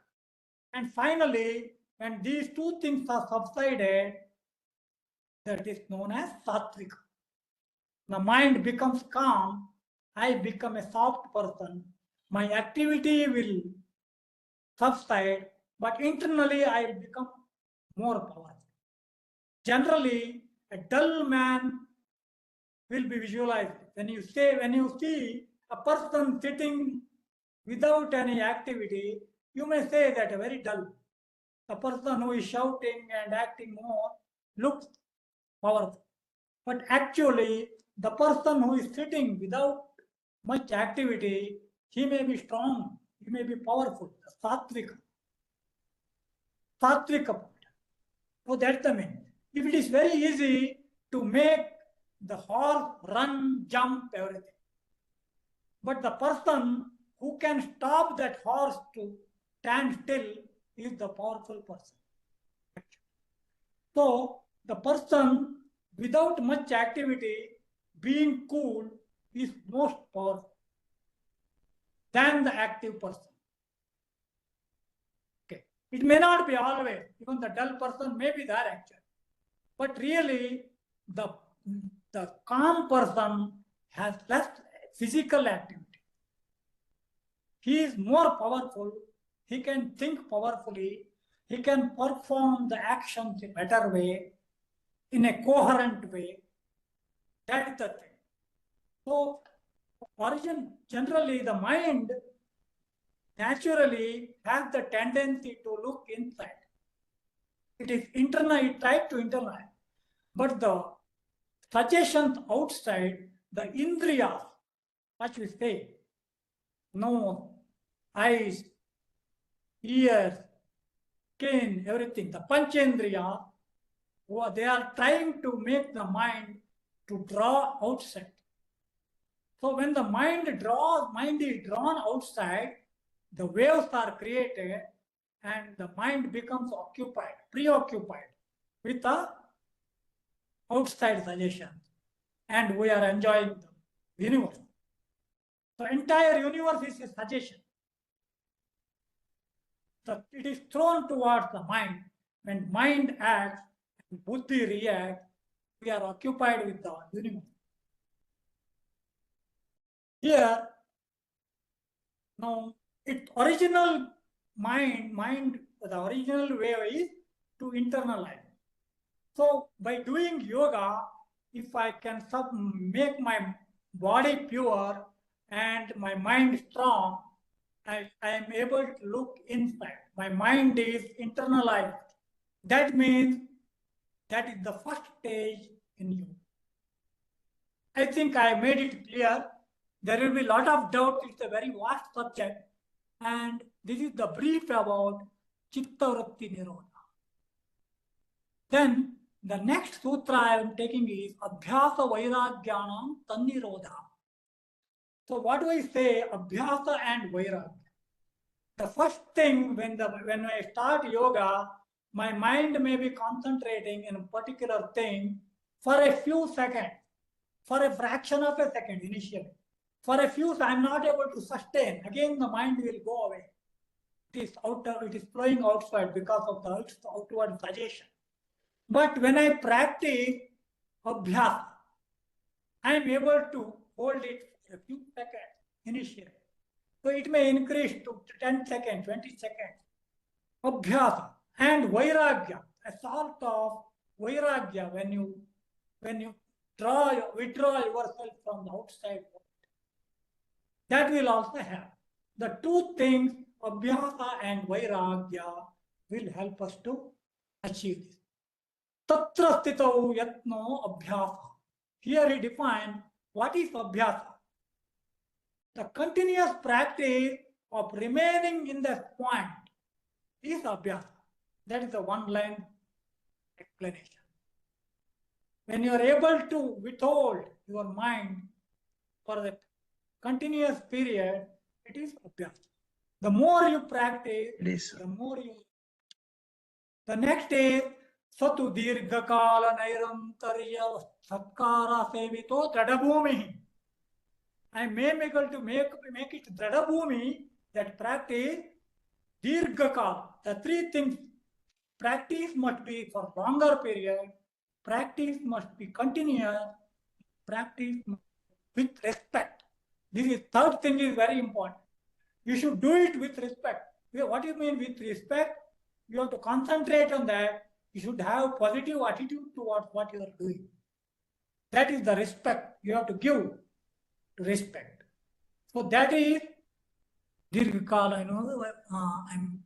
And finally, when these 2 things are subsided, that is known as Satvika. The mind becomes calm. I become a soft person. My activity will subside, but internally I will become more powerful. Generally, a dull man will be visualized. When you see a person sitting without any activity, you may say that a very dull. A person who is shouting and acting more looks powerful. But actually, the person who is sitting without much activity, he may be strong, he may be powerful. Satvika. Satvika. So that's the meaning. If it is very easy to make the horse run, jump, everything. But the person who can stop that horse to stand still is the powerful person. So the person without much activity, being cool, is most powerful than the active person. Okay. It may not be always, even the dull person may be there actually. But really, the calm person has less physical activity. He is more powerful. He can think powerfully. He can perform the actions in a better way, in a coherent way. That is the thing. So, generally, the mind naturally has the tendency to look inside. It is internal, it tries to internalize. But the suggestions outside, the indriyas, what we say, nose, eyes, ears, skin, everything, the panchendriya, they are trying to make the mind to draw outside. So when the mind is drawn outside, the waves are created and the mind becomes occupied, preoccupied with the outside suggestions. And we are enjoying the universe. The entire universe is a suggestion. So it is thrown towards the mind. When mind acts and buddhi reacts, we are occupied with the universe. Here, now, its original mind, the original way is to internalize. So, by doing yoga, if I can make my body pure and my mind strong, I am able to look inside. My mind is internalized. That means that is the first stage in you. I think I made it clear. There will be a lot of doubt. It's a very vast subject. And this is the brief about Chitta Vritti Nirodha. Then the next sutra I am taking is Abhyasa Vairagyanam Tannirodha. So what do I say? Abhyasa and Vairagya. The first thing when I start yoga, my mind may be concentrating in a particular thing for a few seconds, for a fraction of a second initially. For a few, I am not able to sustain. Again, the mind will go away. It is flowing outside because of the outward suggestion. But when I practice abhyasa, I am able to hold it for a few seconds initially. So it may increase to 10 seconds, 20 seconds. Abhyasa and vairagya, a sort of vairagya when you withdraw yourself from the outside world. That will also have. The two things, abhyasa and vairagya, will help us to achieve this. Tatra sthitau yatno abhyasa. Here he defined what is abhyasa. The continuous practice of remaining in that point is abhyasa. That is the one-line explanation. When you are able to withhold your mind for the continuous period, it is abhyasa. The more you practice, the more you. The next is Satu Dirghakala Nairantarya Satkara Sevito Dradabhumi. I am able to make it Dradabhumi, that practice Dirghakala. The three things. Practice must be for longer period. Practice must be continuous. Practice with respect. This is third thing is very important. You should do it with respect. What do you mean with respect? You have to concentrate on that. You should have positive attitude towards what you are doing. That is the respect you have to give to respect. So that is Dirghakala, I'm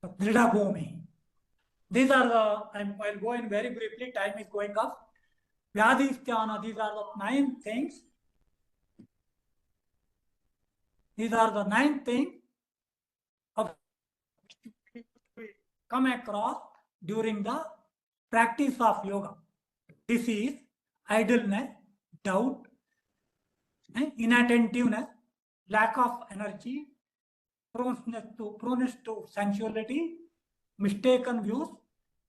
Dridhabhumi. These are the, I'll go in very briefly, time is going up. Vyadhisthana, these are the 9 things. These are the 9 things of we come across during the practice of yoga. This is idleness, doubt, inattentiveness, lack of energy, proneness to sensuality, mistaken views,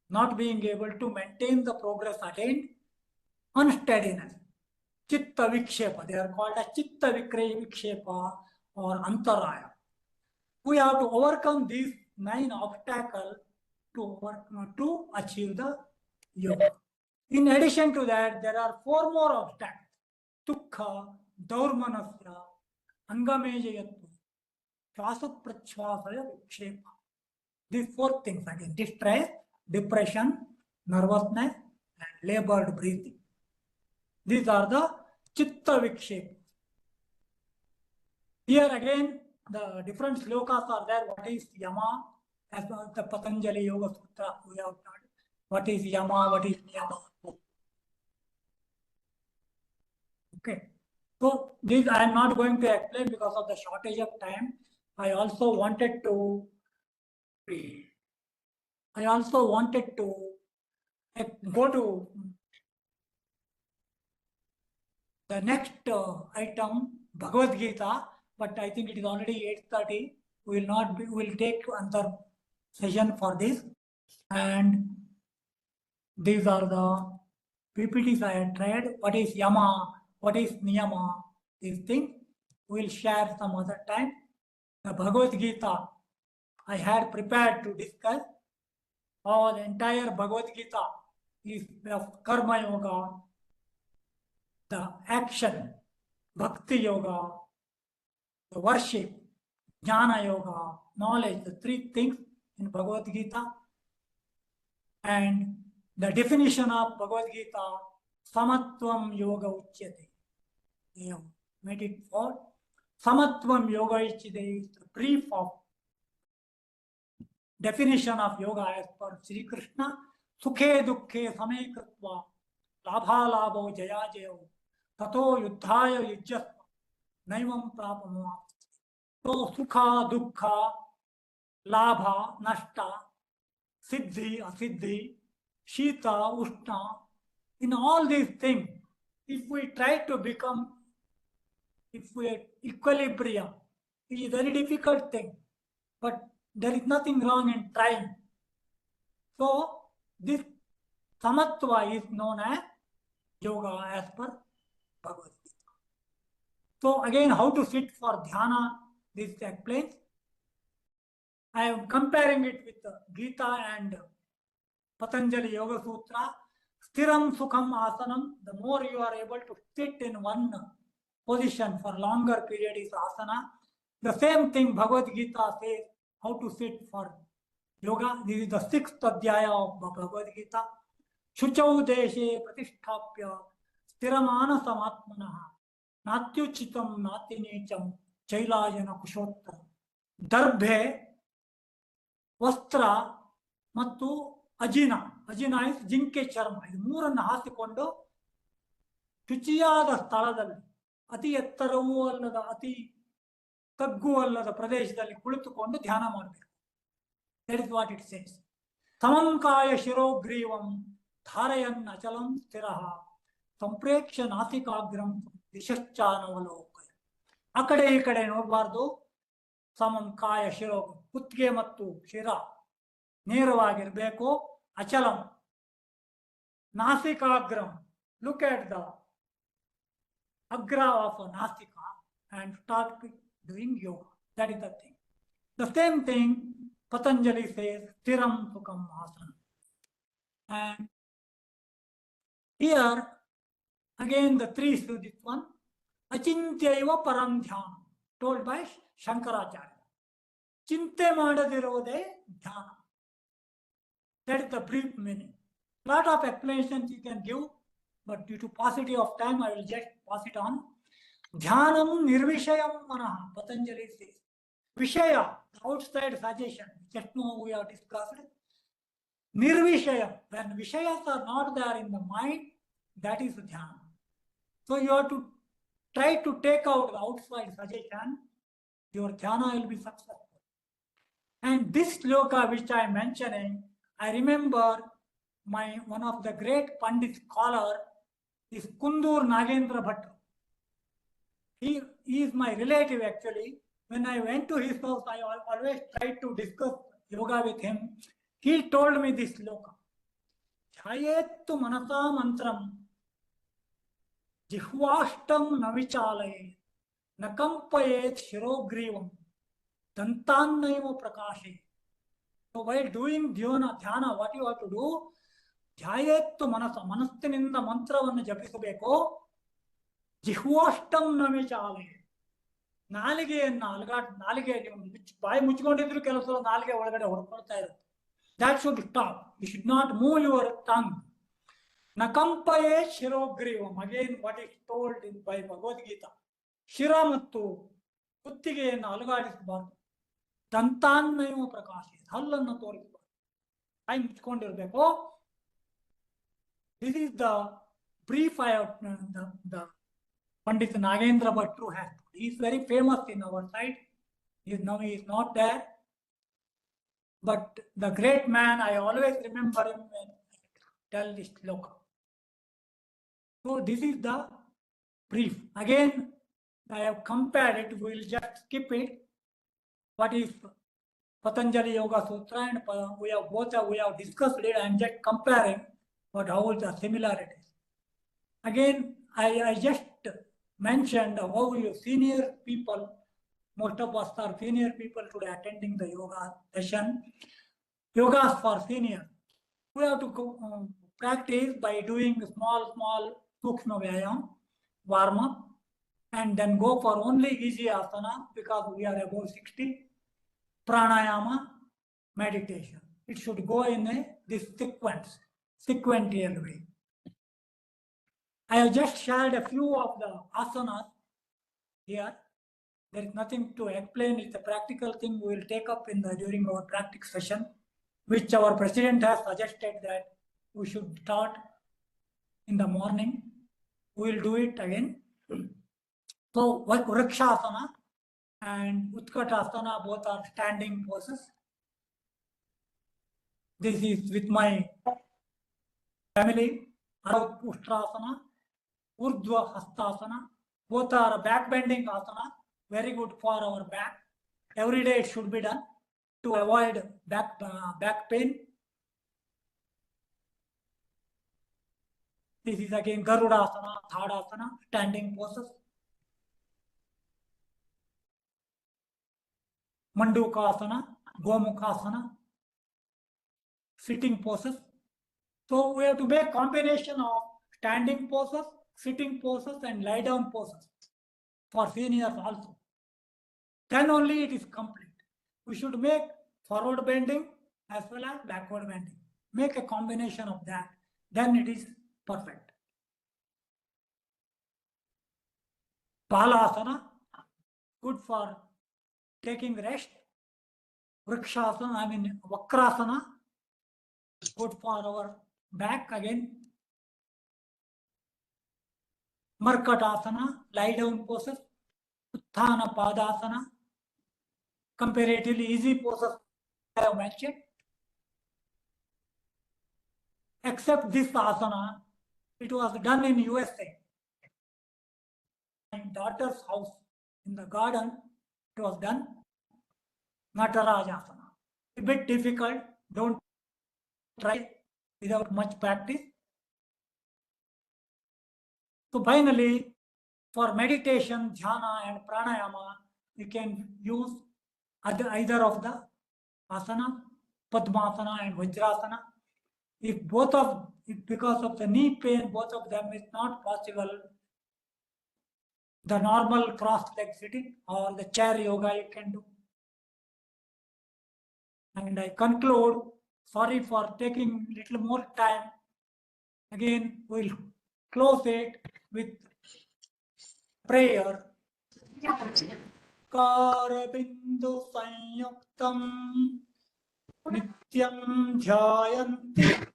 not being able to maintain the progress attained, unsteadiness, Chitta Vikshepa. They are called as Chitta Vikshepa or Antaraya. We have to overcome these 9 obstacles to achieve the yoga. In addition to that, there are 4 more obstacles. Dukkha, Daurmanasya, Angamejayatva, Shvasaprachvasaya Vikshepa. These 4 things again: distress, depression, nervousness, and labored breathing. These are the Chitta Vikshepa. Here again, the different slokas are there. What is Yama? As the Patanjali Yoga Sutras we have done. What is Yama? What is Niyama? Okay. So these I am not going to explain because of the shortage of time. I also wanted to go to the next item, BhagavadGita, but I think it is already 8:30. We will take another session for this. And these are the PPTs I had tried. What is Yama? What is Niyama? These things we will share some other time. The BhagavadGita I had prepared to discuss. All the entire BhagavadGita is of Karma Yoga, the action, Bhakti Yoga, the worship, Jnana Yoga, knowledge, the 3 things in BhagavadGita. And the definition of BhagavadGita, Samatwam Yoga Uchyate. We have made it for Samatwam Yoga Uchyate is the brief of definition of yoga as per Sri Krishna. Sukhe dukkhe same kritva labha labho jaya jayo tato yuddhaya yujyasva naivam prapamo. So sukha, dukkha, labha, nashta, Siddhi, Asiddhi, Shita, Ushna, in all these things, if we try to become, if we are equilibrium, it is a very difficult thing, but there is nothing wrong in trying. So this Samatva is known as yoga as per Bhagavad Gita. So again, how to sit for dhyana, this explains. I am comparing it with Gita and Patanjali Yoga Sutra. Stiram Sukham Asanam, the more you are able to sit in one position for longer period is asana. The same thing Bhagavad Gita says how to sit for yoga. This is the 6th adhyaya of Bhagavad Gita. Shuchau deshe pratisthapya stiramana samatmanaha natyuchitam natinecham chailayana kushottara. Darbhe, ವಸ್ತ್ರ ಮತ್ತು ಅಜಿನ is ಜಿಂಕೆ ಚರ್ಮ, ಇದು ಮೂರನ್ನು ಹಾಸಿಕೊಂಡು ಶುಚಿಯಾದ ಸ್ಥಳದಲ್ಲಿ ಅತಿ ಎತ್ತರವೂ ಅಲ್ಲದ ಅತಿ ತಗ್ಗು ಅಲ್ಲದ ಪ್ರದೇಶದಲ್ಲಿ ಕುಳಿತುಕೊಂಡು ಧ್ಯಾನ ಮಾಡಬೇಕು. That is what it says. ಸಮಂಕಾಯ ಶಿರೋಗ್ರೀವಂ ಧಾರಯನ್ ಅಚಲಂ ಸ್ಥಿರಃ ಸಂಪ್ರೇಕ್ಷ ನಾಸಿಕಾಗ್ರಂ ದಿಶಶ್ಚಾನವಲೋಕಯ. ಆ ಕಡೆ ಈ ಕಡೆ ನೋಡಬಾರ್ದು. ಸಮಂಕಾಯ ಶಿರೋ, ಕುತ್ತಿಗೆ ಮತ್ತು ಶಿರ ನೇರವಾಗಿರಬೇಕು. ಅಚಲಂ ನಾಸಿಕಾಗ್ರಂ, ಲುಕ್ ಎಟ್ ದ ಅಗ್ರ of ನಾಸಿಕಾ and start doing yoga. That is the thing. The same thing Patanjali says, Stiram Sukham Asana. And here again the three is this one. Achintyaiva param dhyana, told by Shankaracharya. Chinte madadiruvude dhyana. That is the brief meaning. Lot of explanations you can give, but due to paucity of time, I will just pass it on. Dhyanam nirvishayam manah, Patanjali says. Vishaya, outside suggestion, just now we have discussed. Nirvishayam, when vishayas are not there in the mind, that is dhyana. So you have to try to take out the outside suggestion, your dhyana will be successful. And this sloka which I am mentioning, I remember one of the great Pandit scholar is Kundur Nagendra Bhatt. He is my relative actually. When I went to his house, I always tried to discuss yoga with him. He told me this sloka. Jayettu manasa mantram jihvashtam navichalaye nakampayet shirogrivam dantannaiva prakashe. So while doing dhyana, what you have to do? Jayettu manasa, ಮನಸ್ಸಿನಿಂದ ಮಂತ್ರವನ್ನು ಜಪಿಸಬೇಕು. ಜಿಹ್ವಾಷ್ಟಂ ನವಿಚಾಲೆ, ನಾಲಿಗೆಯನ್ನು ನಾಲಿಗೆ ಬಾಯಿ ಮುಚ್ಕೊಂಡಿದ್ರು ಕೆಲವು ಸಲ ನಾಲಿಗೆ ಒಳಗಡೆ ಹೊಡ್ಕೊಳ್ತಾ ಇರುತ್ತೆ. That should stop. You should not move your tongue. ನಕಂಪಯೇ ಶಿರೋಗ್ರೀವಂ, again what is told by Bhagavad Gita. ಶಿರ ಮತ್ತು ಕುತ್ತಿಗೆಯನ್ನು ಅಲುಗಾಡಿಸಬಾರ್ದು. ದಂತಾನ್ನೈವ ಪ್ರಕಾಶ, ಹಲ್ಲನ್ನು ತೋರಿಸಬಾರ್ದು, ಬಾಯಿ ಮುಚ್ಕೊಂಡಿರ್ಬೇಕು. This is the brief I have the Pandit Nagendra Bhatt has. He is very famous in our side. He is not there. But the great man, I always remember him when I tell this sloka. So this is the brief. Again, I have compared it. We will just skip it. What is Patanjali Yoga Sutra, and we have discussed it. I am just comparing, but how is the similarities. Again, I just mentioned how you senior people, most of us are senior people today attending the yoga session. Yogas for senior. We have to practice by doing small sukshma vyayam, warm up, and then go for only easy asana because we are above 60. Pranayama, meditation. It should go in this sequential way. I have just shared a few of the asanas here. There is nothing to explain. It's a practical thing we will take up during our practice session, which our president has suggested that we should start in the morning. We will do it again. So, Vrikshasana and Utkatasana both are standing poses. This is with my family. Ustrasana, Urdhva Hastasana. Both are back bending asana. Very good for our back. Every day it should be done to avoid back pain. This is again Garudasana, Thadasana, standing poses. Mandukasana, Gomukasana, sitting poses. So we have to make combination of standing poses, sitting poses, and lie down poses for seniors also. Then only it is complete. We should make forward bending as well as backward bending. Make a combination of that. Then it is perfect. Balasana, good for taking rest. Vrikshasana, Vakrasana, good for our back again. Markatasana, lie down poses. Utthana Padasana, comparatively easy poses I have mentioned. Except this asana, it was done in USA. My daughter's house in the garden, it was done. Natarajasana. A bit difficult, don't try without much practice. So finally, for meditation, dhyana and pranayama, we can use either of the asana, Padmasana and Vajrasana. If because of the knee pain, both of them is not possible, the normal cross-leg sitting or the chair yoga you can do. And I conclude, sorry for taking little more time. Again, we'll close it with prayer. Karabindu Sanyuktam Nityam Dhyayanti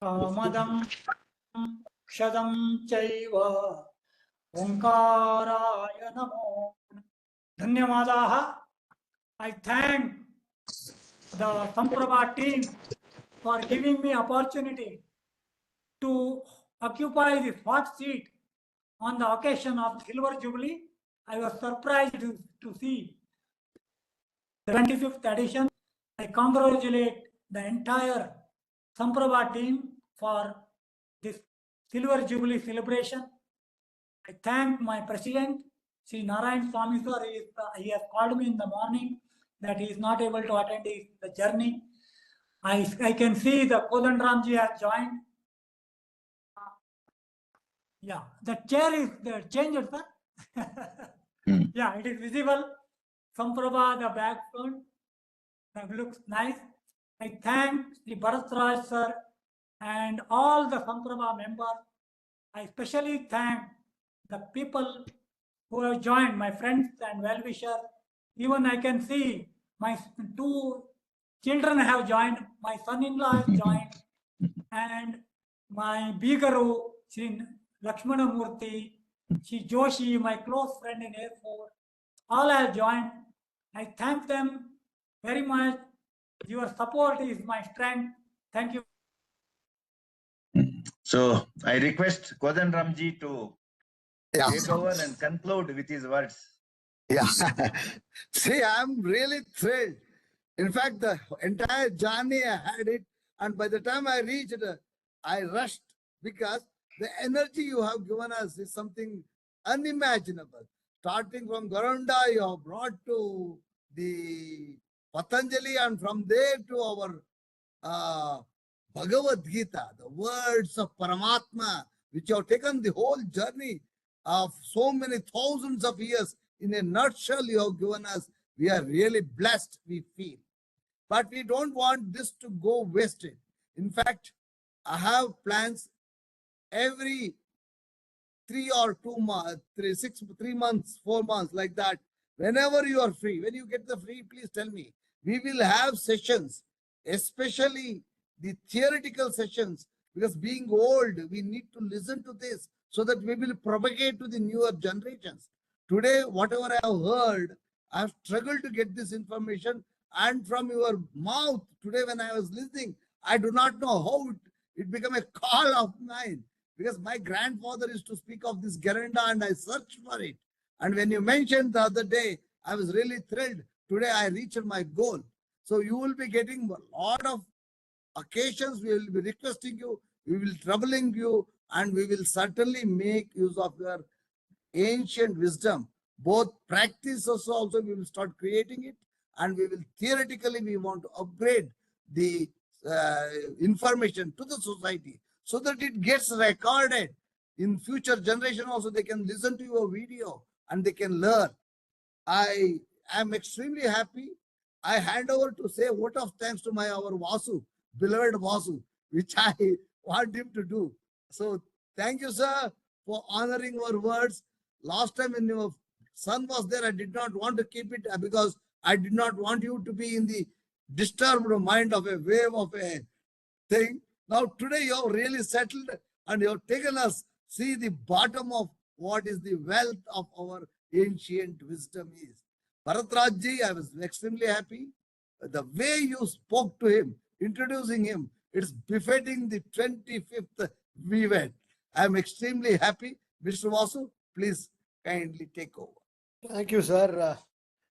Kamadam Kshadam Chaiva Omkaaraya Nama. Dhanyavadaha. I thank the Samprabha team for giving me opportunity to occupy this hot seat on the occasion of Silver Jubilee. I was surprised to see the 25th edition. I congratulate the entire Samprabha team for this Silver Jubilee celebration. I thank my president, Sri Narayan Swami sir. He has called me in the morning that he is not able to attend the journey. I can see the Kodandramji has joined. Yeah, the chair is changed, sir. Yeah, it is visible. Samprabha, the background, that looks nice. I thank Sri Bharat sir and all the Samprabha members. I especially thank the people who have joined, my friends and well-wishers. Even I can see my 2 children have joined, my son-in-law has joined, and my Bigaru, Sri Lakshmana Murthy, Sri Joshi, my close friend in Air Force, all have joined. I thank them very much. Your support is my strength. Thank you.
So I request Kodandramji to
Yeah.
take over and conclude with his words.
Yeah. See, I'm really thrilled. In fact, the entire journey I had it, and by the time I reached, I rushed because the energy you have given us is something unimaginable. Starting from Gheranda, you have brought to the Patanjali, and from there to our BhagavadGita, the words of Paramatma, which have taken the whole journey of so many thousands of years. In a nutshell, you have given us. We are really blessed, we feel. But we don't want this to go wasted. In fact, I have plans every 3 or 2 months, 3 months, 4 months, like that. Whenever you are free, when you get the free, please tell me. We will have sessions, especially the theoretical sessions, because being old, we need to listen to this so that we will propagate to the newer generations. Today, whatever I have heard, I have struggled to get this information. And from your mouth, today when I was listening, I do not know how it became a call of mine. Because my grandfather used to speak of this Gheranda and I searched for it. And when you mentioned the other day, I was really thrilled. Today I reached my goal. So you will be getting a lot of occasions. We will be requesting you, we will troubling you, and we will certainly make use of your ancient wisdom. Both practices also we will start creating it, and we will theoretically we want to upgrade the information to the society so that it gets recorded in future generation. Also they can listen to your video and they can learn. I am extremely happy. I hand over to say a vote of thanks to our Vasu, beloved Vasu, which I want him to do. So thank you, sir, for honoring our words. Last time when your son was there, I did not want to keep it because I did not want you to be in the disturbed mind of a wave of a thing. Now today you have really settled and you have taken us see the bottom of what is the wealth of our ancient wisdom is. Bharatrajji, I was extremely happy. The way you spoke to him, introducing him, it's befitting the 25th event. I'm extremely happy. Mr. Vasu, please kindly take over.
Thank you, sir.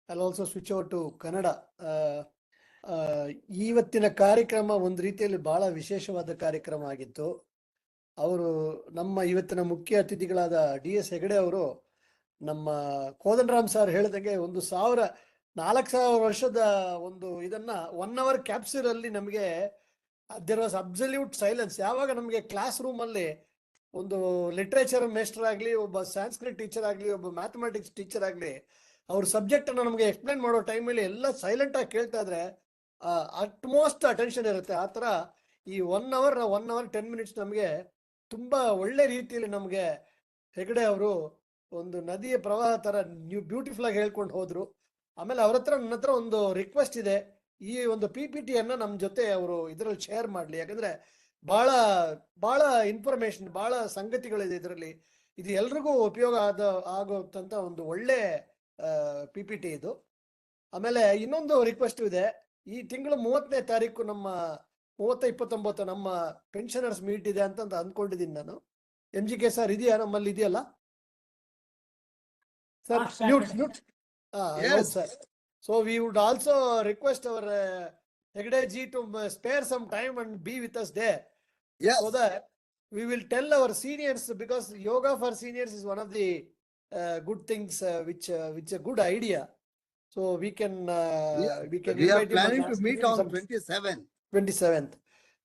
I'll also switch over to Kannada. ಇವತ್ತಿನ ಕಾರ್ಯಕ್ರಮ ಒಂದು ರೀತಿಯಲ್ಲಿ ಬಹಳ ವಿಶೇಷವಾದ ಕಾರ್ಯಕ್ರಮ ಆಗಿತ್ತು. ಅವರು ನಮ್ಮ ಇವತ್ತಿನ ಮುಖ್ಯ ಅತಿಥಿಗಳಾದ DS ಹೆಗಡೆ ಅವರು ನಮ್ಮ ಕೋದಂಡರಾಮ್ ಸರ್ ಹೇಳಿದಂಗೆ 4,000 ವರ್ಷದ ಒಂದು ಇದನ್ನ 1 hour ಕ್ಯಾಪ್ಸೂಲ್ ಅಲ್ಲಿ ನಮಗೆ ದೇರ್ ವಾಸ್ ಅಬ್ಸಲ್ಯೂಟ್ ಸೈಲೆನ್ಸ್. ಯಾವಾಗ ನಮಗೆ ಕ್ಲಾಸ್ ರೂಮ್ ಅಲ್ಲಿ ಒಂದು ಲಿಟ್ರೇಚರ್ ಮೇಸ್ಟರ್ ಆಗಲಿ, ಒಬ್ಬ ಸಾಂಸ್ಕ್ರಿಟ್ ಟೀಚರ್ ಆಗಲಿ, ಒಬ್ಬ ಮ್ಯಾಥಮೆಟಿಕ್ಸ್ ಟೀಚರ್ ಆಗಲಿ, ಅವ್ರ ಸಬ್ಜೆಕ್ಟ್ ಅನ್ನ ನಮಗೆ ಎಕ್ಸ್ಪ್ಲೈನ್ ಮಾಡೋ ಟೈಮಲ್ಲಿ ಎಲ್ಲ ಸೈಲೆಂಟ್ ಆಗಿ ಕೇಳ್ತಾ ಇದ್ರೆ ಅಟ್ಮೋಸ್ಟ್ ಅಟೆನ್ಷನ್ ಇರುತ್ತೆ. ಆ ಥರ ಈ 1 hour 10 minutes ನಮಗೆ ತುಂಬಾ ಒಳ್ಳೆ ರೀತಿಯಲ್ಲಿ ನಮಗೆ ಹೆಗಡೆ ಅವರು ಒಂದು ನದಿಯ ಪ್ರವಾಹ ತರ ಬ್ಯೂಟಿಫುಲ್ ಆಗಿ ಹೇಳ್ಕೊಂಡು ಹೋದ್ರು. ಆಮೇಲೆ ನನ್ನ ಹತ್ರ ಒಂದು ರಿಕ್ವೆಸ್ಟ್ ಇದೆ, ಈ ಒಂದು PPT ಅನ್ನ ನಮ್ಮ ಜೊತೆ ಅವರು ಇದರಲ್ಲಿ ಶೇರ್ ಮಾಡ್ಲಿ. ಯಾಕಂದ್ರೆ ಬಹಳ ಇನ್ಫಾರ್ಮೇಶನ್, ಬಹಳ ಸಂಗತಿಗಳಿದೆ ಇದರಲ್ಲಿ. ಇದು ಎಲ್ರಿಗೂ ಉಪಯೋಗ ಆಗೋಂತ ಒಂದು ಒಳ್ಳೆ PPT ಇದು. ಆಮೇಲೆ ಇನ್ನೊಂದು ರಿಕ್ವೆಸ್ಟ್ ಇದೆ, ಈ ತಿಂಗಳು 30ನೇ ತಾರೀಕು ನಮ್ಮ 30-29 ನಮ್ಮ ಪೆನ್ಷನರ್ಸ್ ಮೀಟ್ ಇದೆ ಅಂತ ಅಂದ್ಕೊಂಡಿದ್ದೀನಿ ನಾನು. MGK ಸರ್ ಇದೆಯಾ? ನಮ್ಮಲ್ಲಿ ಇದೆಯಲ್ಲ sir? Yes, sir. So we would also request our Hegde ji to spare some time and be with us there.
Yes.
So that we will tell our seniors, because yoga for seniors is one of the good things which a good idea. So we can
we are planning to meet on 27th.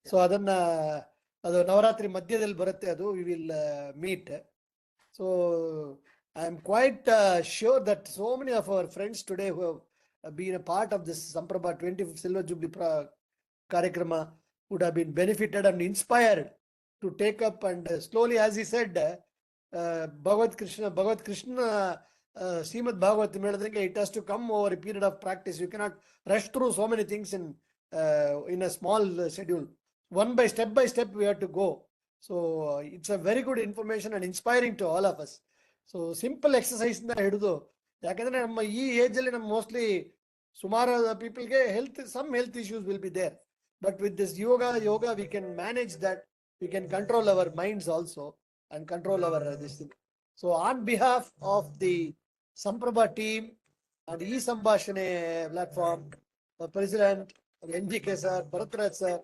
So ಅದು ನವರಾತ್ರಿ ಮಧ್ಯದಲ್ಲಿ ಬರುತ್ತೆ, ಅದು we will meet. So I am quite sure that so many of our friends today who have been a part of this Samprabha 25th Silver Jubilee Karikrama would have been benefited and inspired to take up and slowly, as he said, Bhagavad Krishna Srimad Bhagavatam ಹೇಳಿದಂಗೆ it has to come over a period of practice. You cannot rush through so many things in a small schedule. Step by step we have to go. So it's a very good information and inspiring to all of us. So simple exercise ಇಂದ ಹಿಡಿದು, ಯಾಕಂದ್ರೆ ನಮ್ಮ ಈ age ಅಲ್ಲಿ ನಮ್ಮ mostly ಸುಮಾರು ಪೀಪಲ್ಗೆ some health issues will be there, but with this yoga we can manage that. We can control our minds also and control our this thing. So on behalf of the Samprabha team and e-Sambhashane platform, the president, NGK sir, Bharatraj sir,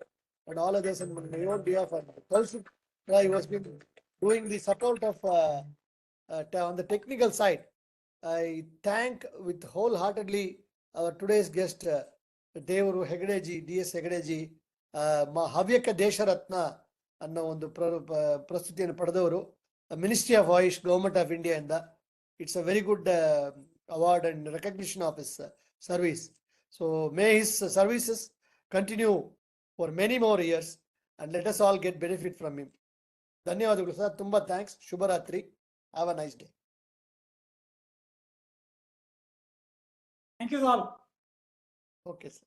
and all others, and my own behalf, and also who has been doing the support of on the technical side, I thank with wholeheartedly our today's guest, Devaru Hegde ji, DS Hegde ji, Havyaka Desharatna ಅನ್ನೋ ಒಂದು ಪ್ರಸ್ತುತಿಯನ್ನು ಪಡೆದವರು, Ministry of Ayush, Government of India ಇಂದ. It's a very good award and recognition of his service. So may his services continue for many more years and let us all get benefit from him. ಧನ್ಯವಾದಗಳು sir, ತುಂಬಾ thanks. ಶುಭರಾತ್ರಿ. Have a nice day.
Thank you all.
Okay, sir.